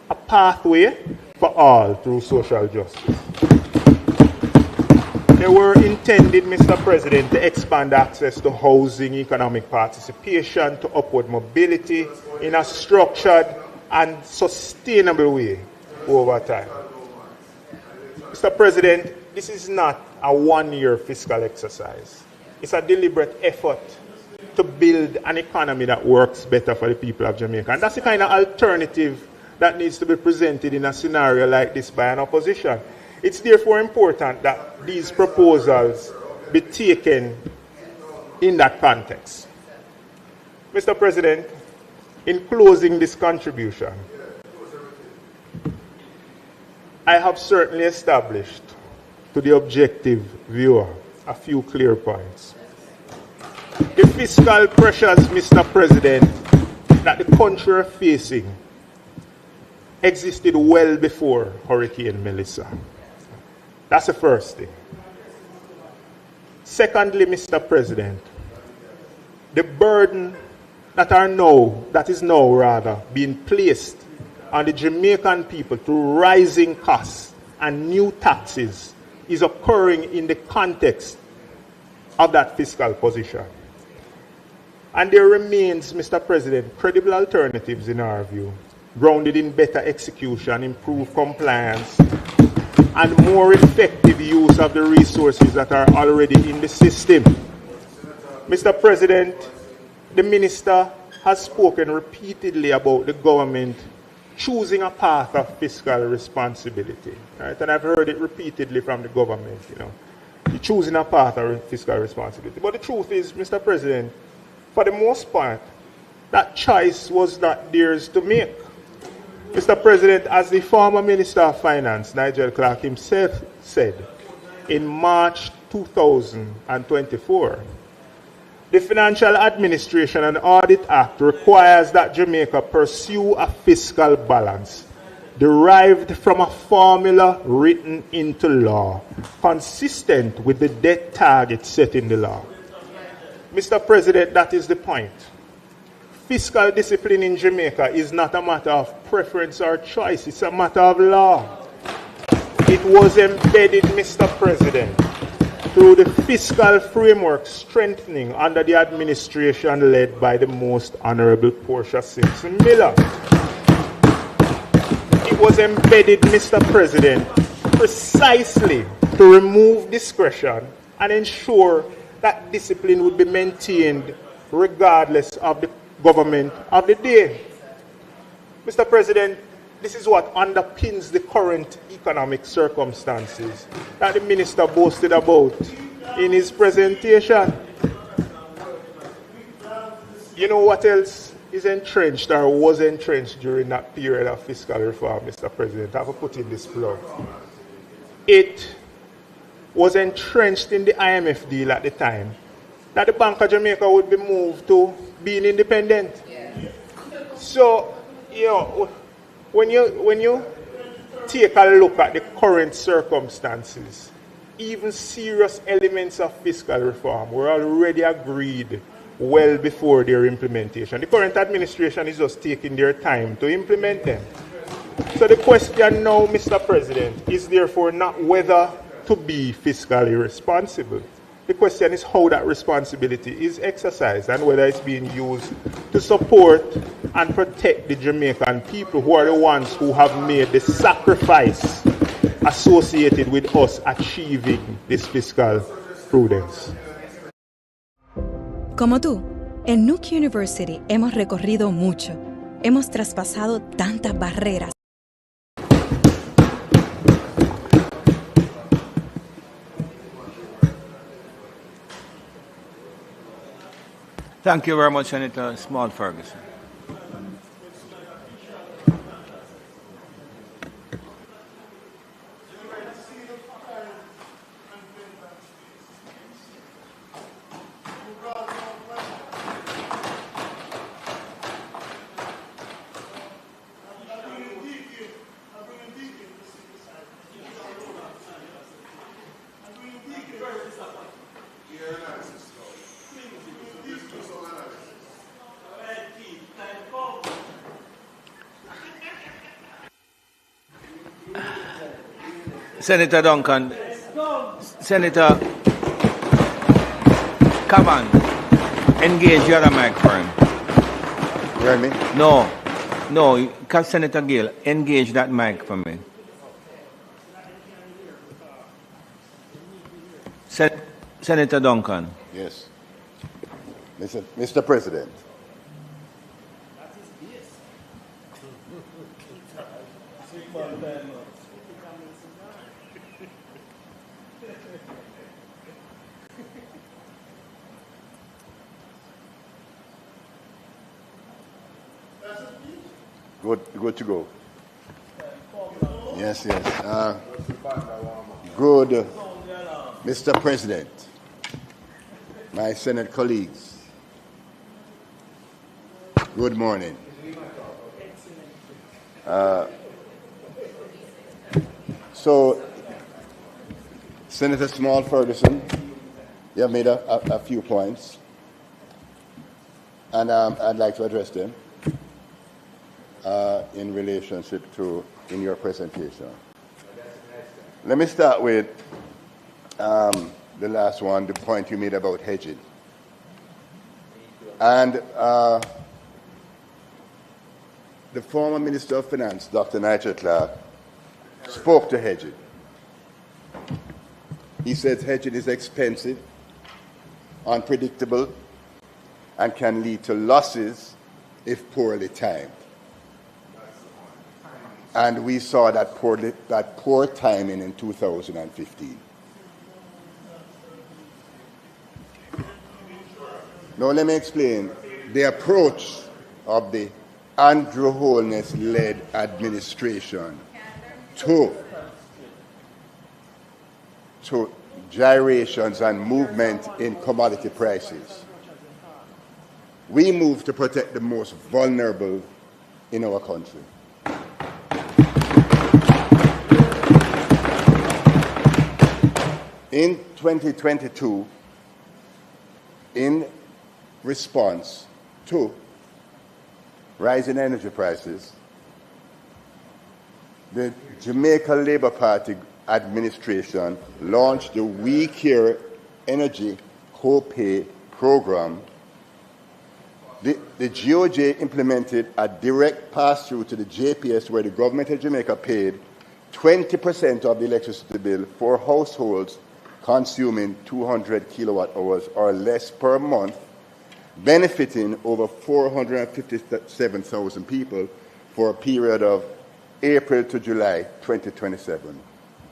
a pathway for all through social justice. They were intended, Mr. President, to expand access to housing, economic participation, to upward mobility in a structured and sustainable way over time. Mr. President, this is not a one-year fiscal exercise. It's a deliberate effort to build an economy that works better for the people of Jamaica. And that's the kind of alternative that needs to be presented in a scenario like this by an opposition. It's therefore important that these proposals be taken in that context. Mr. President, in closing this contribution, I have certainly established to the objective viewer a few clear points. The fiscal pressures, Mr. President, that the country is facing existed well before Hurricane Melissa. That's the first thing. Secondly, Mr. President, the burden that is now being placed on the Jamaican people through rising costs and new taxes is occurring in the context of that fiscal position. And there remains, Mr. President, credible alternatives in our view, grounded in better execution, improved compliance, and more effective use of the resources that are already in the system. Mr. President, the Minister has spoken repeatedly about the government choosing a path of fiscal responsibility. Right? And I've heard it repeatedly from the government, choosing a path of fiscal responsibility. But the truth is, Mr. President, for the most part, that choice was not theirs to make. Mr. President, as the former Minister of Finance, Nigel Clark himself said in March 2024, the Financial Administration and Audit Act requires that Jamaica pursue a fiscal balance derived from a formula written into law, consistent with the debt target set in the law. Mr. President, that is the point. Fiscal discipline in Jamaica is not a matter of preference or choice, it's a matter of law. It was embedded, Mr. President, through the fiscal framework strengthening under the administration led by the Most Honorable Portia Simpson Miller. It was embedded, Mr. President, precisely to remove discretion and ensure that discipline would be maintained regardless of the government of the day. Mr. President, this is what underpins the current economic circumstances that the Minister boasted about in his presentation. You know what else is entrenched or was entrenched during that period of fiscal reform, Mr. President? I have to put in this plug. It was entrenched in the IMF deal at the time, that the Bank of Jamaica would be moved to being independent. So, you know, when you take a look at the current circumstances, even serious elements of fiscal reform were already agreed well before their implementation. The current administration is just taking their time to implement them. So the question now, Mr. President, is therefore not whether to be fiscally responsible. The question is how that responsibility is exercised and whether it's being used to support and protect the Jamaican people who are the ones who have made the sacrifice associated with us achieving this fiscal prudence. Como tú, en Nuke University hemos recorrido mucho. Hemos traspasado tantas barreras. Thank you very much, Senator Small Ferguson. Senator Duncan, Senator, come on, engage your other microphone. You hear me? No, Senator Gill, engage that mic for me. Senator Duncan. Yes. Mr. President. Good to go. Yes. Good, Mr. President, my Senate colleagues, good morning. So, Senator Small Ferguson, you have made a few points, and I'd like to address them in relationship to your presentation. Let me start with the last one, the point you made about hedging. And the former Minister of Finance, Dr. Nigel Clark, spoke to hedging. He said hedging is expensive, unpredictable, and can lead to losses if poorly timed. And we saw that poor timing in 2015. Now let me explain the approach of the Andrew Holness-led administration to gyrations and movement in commodity prices. We moved to protect the most vulnerable in our country. In 2022, in response to rising energy prices, the Jamaica Labour Party administration launched the We Care Energy Co-Pay program. The GOJ implemented a direct pass-through to the JPS where the government of Jamaica paid 20% of the electricity bill for households consuming 200 kilowatt hours or less per month, benefiting over 457,000 people for a period of April to July 2027.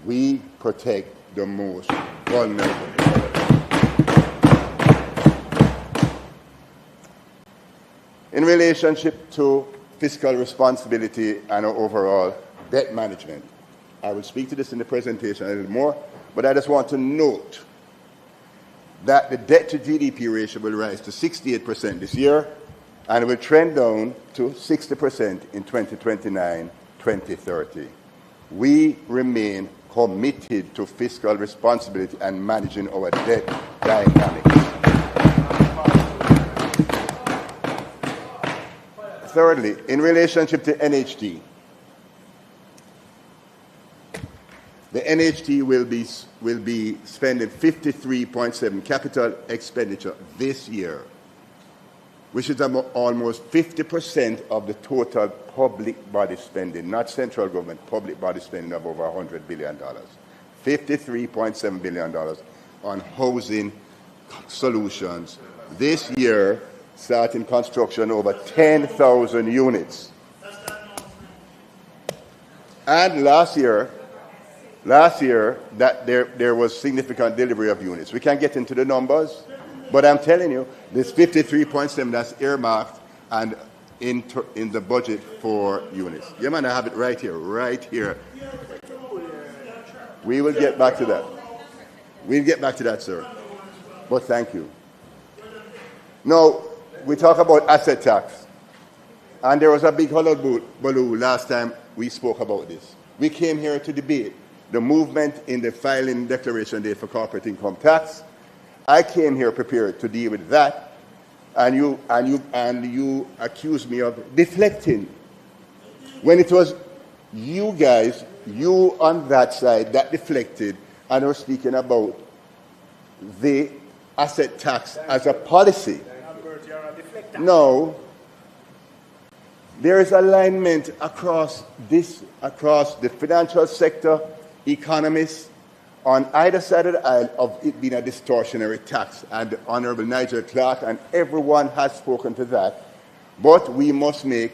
We protect the most vulnerable. In relationship to fiscal responsibility and overall debt management, I will speak to this in the presentation a little more, But I just want to note that the debt to GDP ratio will rise to 68% this year and will trend down to 60% in 2029, 2030. We remain committed to fiscal responsibility and managing our debt dynamics. Thirdly, in relationship to NHT, the NHT will be spending 53.7 capital expenditure this year, which is almost 50% of the total public body spending, not central government, public body spending of over $100 billion. $53.7 billion on housing solutions. This year, starting construction over 10,000 units. And last year that there was significant delivery of units. We can't get into the numbers, but I'm telling you, this 53.7 that's earmarked and in the budget for units. Yeah, man, I have it right here, right here. We will get back to that. We'll get back to that, sir. But thank you. Now, we talk about asset tax. And there was a big hullabaloo last time we spoke about this. We came here to debate the movement in the filing declaration date for corporate income tax. I came here prepared to deal with that, and you accused me of deflecting. When it was you guys, you on that side that deflected and were speaking about the asset tax as a policy. No, there is alignment across the financial sector, economists, on either side of the aisle of it being a distortionary tax. And the Honorable Nigel Clark and everyone has spoken to that. But we must make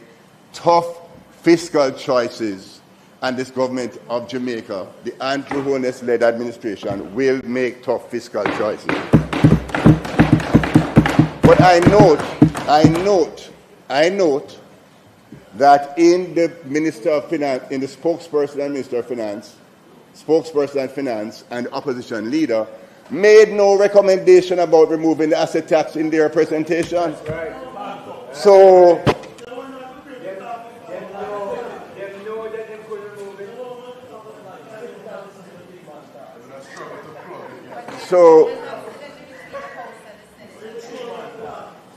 tough fiscal choices. And this government of Jamaica, the Andrew Holness-led administration, will make tough fiscal choices. But I note that in the Minister of Finance, in the spokesperson and Minister of Finance, and opposition leader made no recommendation about removing the asset tax in their presentation. So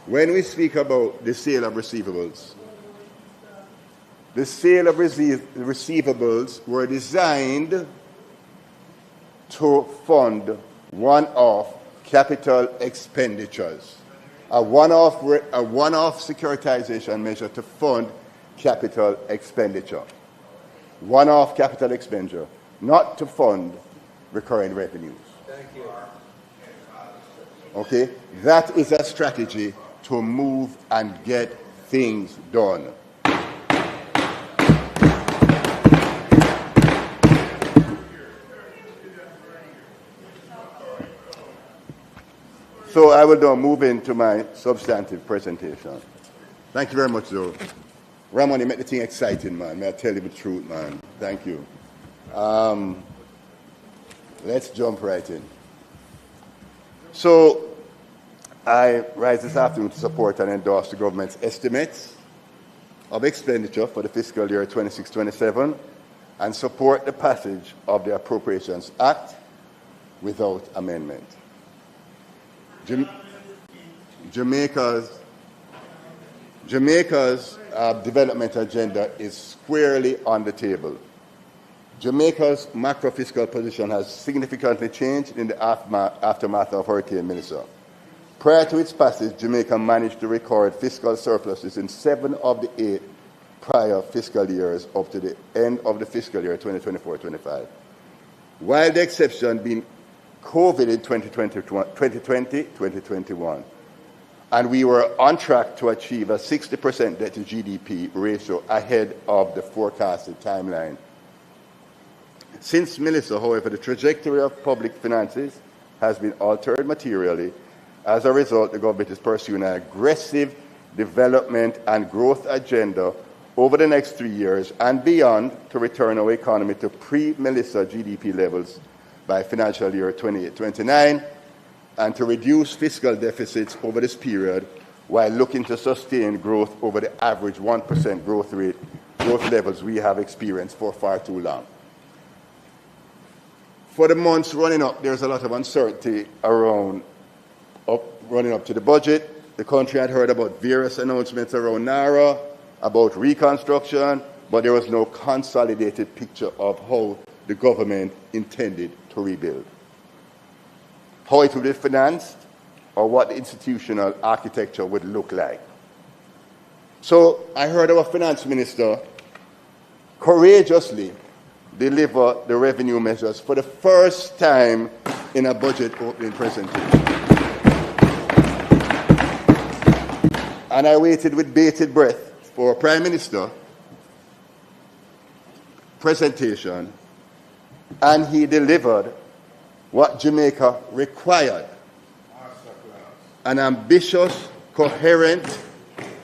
when we speak about the sale of receivables, the sale of receivables were designed to fund one-off capital expenditures, a one-off securitization measure to fund capital expenditure, one-off capital expenditure, not to fund recurring revenues. Thank you. Okay, that is a strategy to move and get things done. So I will now move into my substantive presentation. Thank you very much, Joe. Ramon, you make the thing exciting, man. May I tell you the truth, man. Thank you. Let's jump right in. So I rise this afternoon to support and endorse the government's estimates of expenditure for the fiscal year 26-27 and support the passage of the Appropriations Act without amendment. Jamaica's development agenda is squarely on the table. Jamaica's macro-fiscal position has significantly changed in the aftermath of Hurricane Melissa. Prior to its passage, Jamaica managed to record fiscal surpluses in 7 of the 8 prior fiscal years up to the end of the fiscal year 2024-25. While the exception being COVID in 2020-2021, and we were on track to achieve a 60% debt to GDP ratio ahead of the forecasted timeline. Since Melissa, however, the trajectory of public finances has been altered materially. As a result, the government is pursuing an aggressive development and growth agenda over the next 3 years and beyond to return our economy to pre-Melissa GDP levels by financial year 28-29, and to reduce fiscal deficits over this period while looking to sustain growth over the average 1% growth levels we have experienced for far too long. For the months running up, there's a lot of uncertainty running up to the budget. The country had heard about various announcements around NARA, about reconstruction, but there was no consolidated picture of how the government intended to rebuild, how it would be financed, or what the institutional architecture would look like. So I heard our finance minister courageously deliver the revenue measures for the first time in a budget opening presentation. And I waited with bated breath for a Prime Minister presentation, and he delivered what Jamaica required: an ambitious, coherent,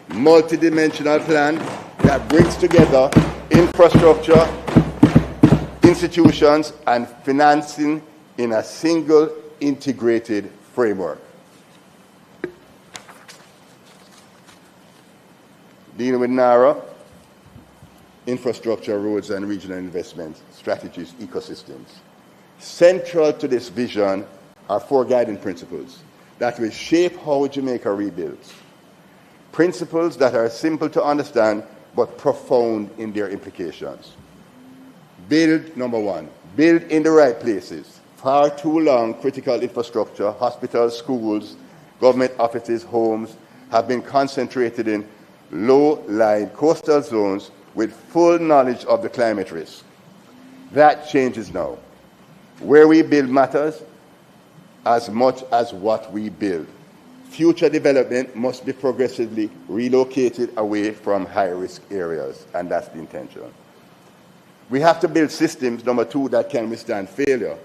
multidimensional plan that brings together infrastructure, institutions, and financing in a single integrated framework. Dealing with NARA, infrastructure, roads, and regional investment strategies, ecosystems. Central to this vision are 4 guiding principles that will shape how Jamaica rebuilds. Principles that are simple to understand but profound in their implications. Build, number 1, build in the right places. Far too long, critical infrastructure, hospitals, schools, government offices, homes have been concentrated in low-lying coastal zones with full knowledge of the climate risk. That changes now. Where we build matters as much as what we build. Future development must be progressively relocated away from high-risk areas, and that's the intention. We have to build systems, number 2, that can withstand failure.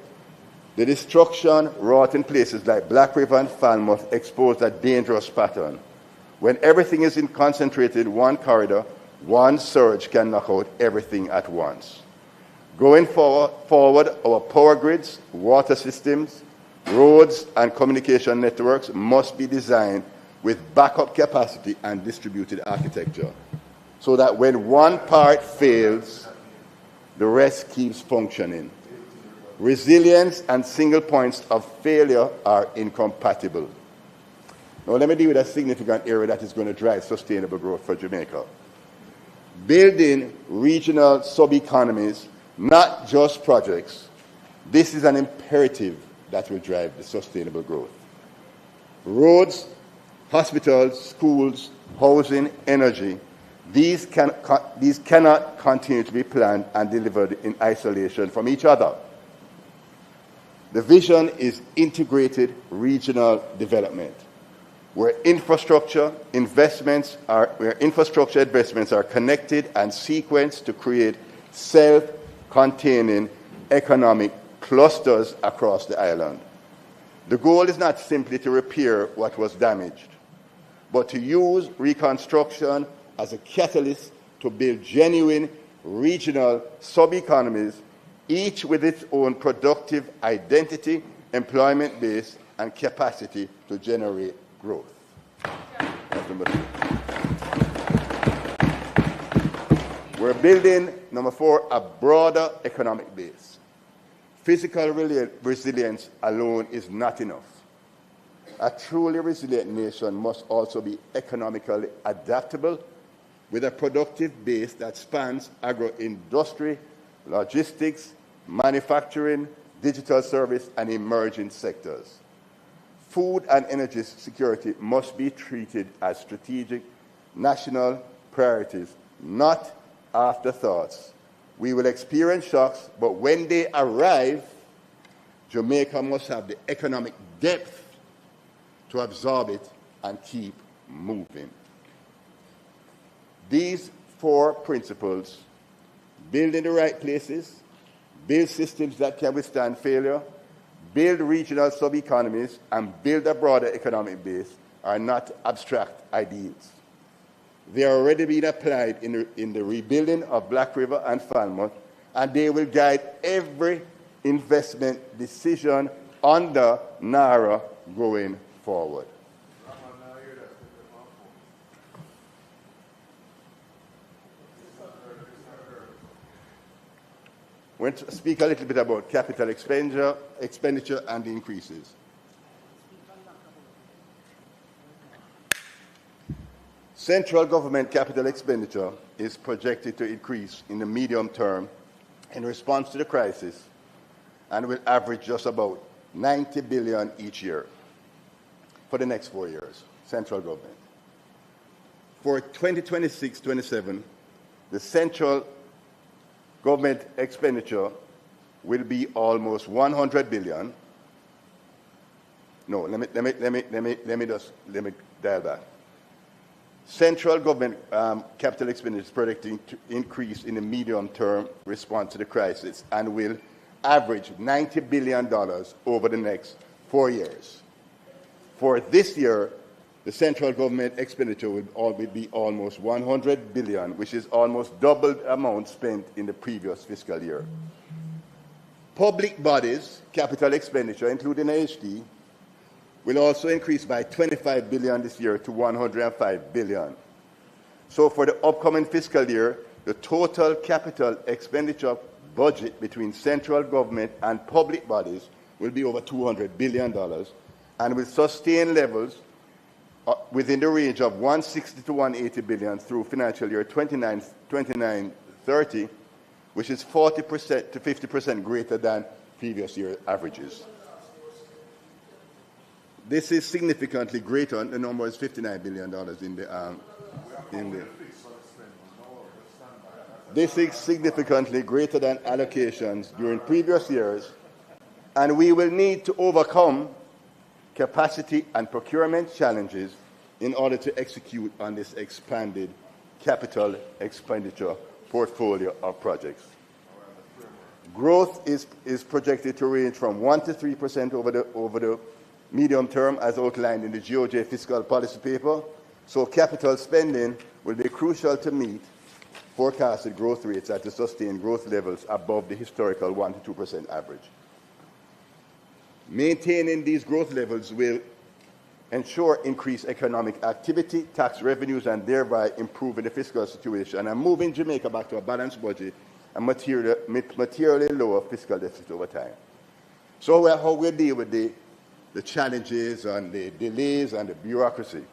The destruction wrought in places like Black River and Falmouth exposed a dangerous pattern. When everything is concentrated in one corridor, one surge can knock out everything at once. Going forward, our power grids, water systems, roads, and communication networks must be designed with backup capacity and distributed architecture, so that when one part fails, the rest keeps functioning. Resilience and single points of failure are incompatible. Now let me deal with a significant area that is going to drive sustainable growth for Jamaica. Building regional sub-economies, not just projects. This is an imperative that will drive the sustainable growth. Roads, hospitals, schools, housing, energy, these cannot continue to be planned and delivered in isolation from each other. The vision is integrated regional development, where infrastructure investments are connected and sequenced to create self-containing economic clusters across the island. The goal is not simply to repair what was damaged, but to use reconstruction as a catalyst to build genuine regional sub-economies, each with its own productive identity, employment base, and capacity to generate growth. That's number 2. We're building, number 4, a broader economic base. Physical resilience alone is not enough. A truly resilient nation must also be economically adaptable, with a productive base that spans agro-industry, logistics, manufacturing, digital service, and emerging sectors. Food and energy security must be treated as strategic national priorities, not afterthoughts. We will experience shocks, but when they arrive, Jamaica must have the economic depth to absorb it and keep moving. These 4 principles, build in the right places, build systems that can withstand failure, build regional sub-economies, and build a broader economic base, are not abstract ideals. They are already being applied in the rebuilding of Black River and Falmouth, and they will guide every investment decision under NARA going forward. We're going to speak a little bit about capital expenditure and the increases. Central government capital expenditure is projected to increase in the medium term in response to the crisis and will average just about 90 billion each year for the next 4 years, central government. For 2026-27, the central government expenditure will be almost 100 billion. No, let me dial back. Central government capital expenditure is predicting to increase in the medium term response to the crisis and will average $90 billion over the next 4 years. For this year, the central government expenditure will be almost 100 billion, which is almost double the amount spent in the previous fiscal year. Public bodies' capital expenditure, including AHD, will also increase by 25 billion this year to 105 billion. So for the upcoming fiscal year, the total capital expenditure budget between central government and public bodies will be over $200 billion and will sustain levels within the range of 160 to 180 billion through financial year 29-30, which is 40% to 50% greater than previous year averages. This is significantly greater. The number is $59 billion This is significantly greater than allocations during previous years, and we will need to overcome capacity and procurement challenges in order to execute on this expanded capital expenditure portfolio of projects. Growth is projected to range from 1 to 3% over the medium term, as outlined in the GOJ fiscal policy paper, so capital spending will be crucial to meet forecasted growth rates at the sustained growth levels above the historical 1 to 2% average. Maintaining these growth levels will ensure increased economic activity, tax revenues, and thereby improving the fiscal situation and moving Jamaica back to a balanced budget and materially lower fiscal deficit over time. So how we deal with the challenges and the delays and the bureaucracy.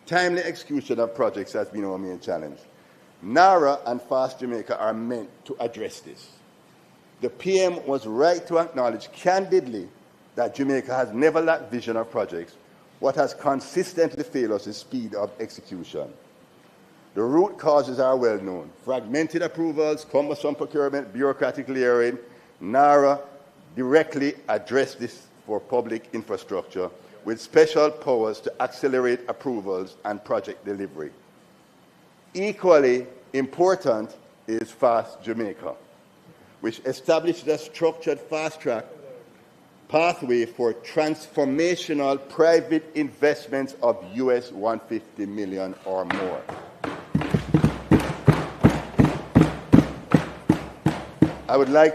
Timely execution of projects has been our main challenge. NARA and Fast Jamaica are meant to address this. The PM was right to acknowledge candidly that Jamaica has never lacked vision of projects. What has consistently failed us is speed of execution. The root causes are well known: fragmented approvals, cumbersome procurement, bureaucratic layering. NARA directly addressed this for public infrastructure with special powers to accelerate approvals and project delivery. Equally important is Fast Jamaica, which established a structured fast-track pathway for transformational private investments of US $150 million or more. I would like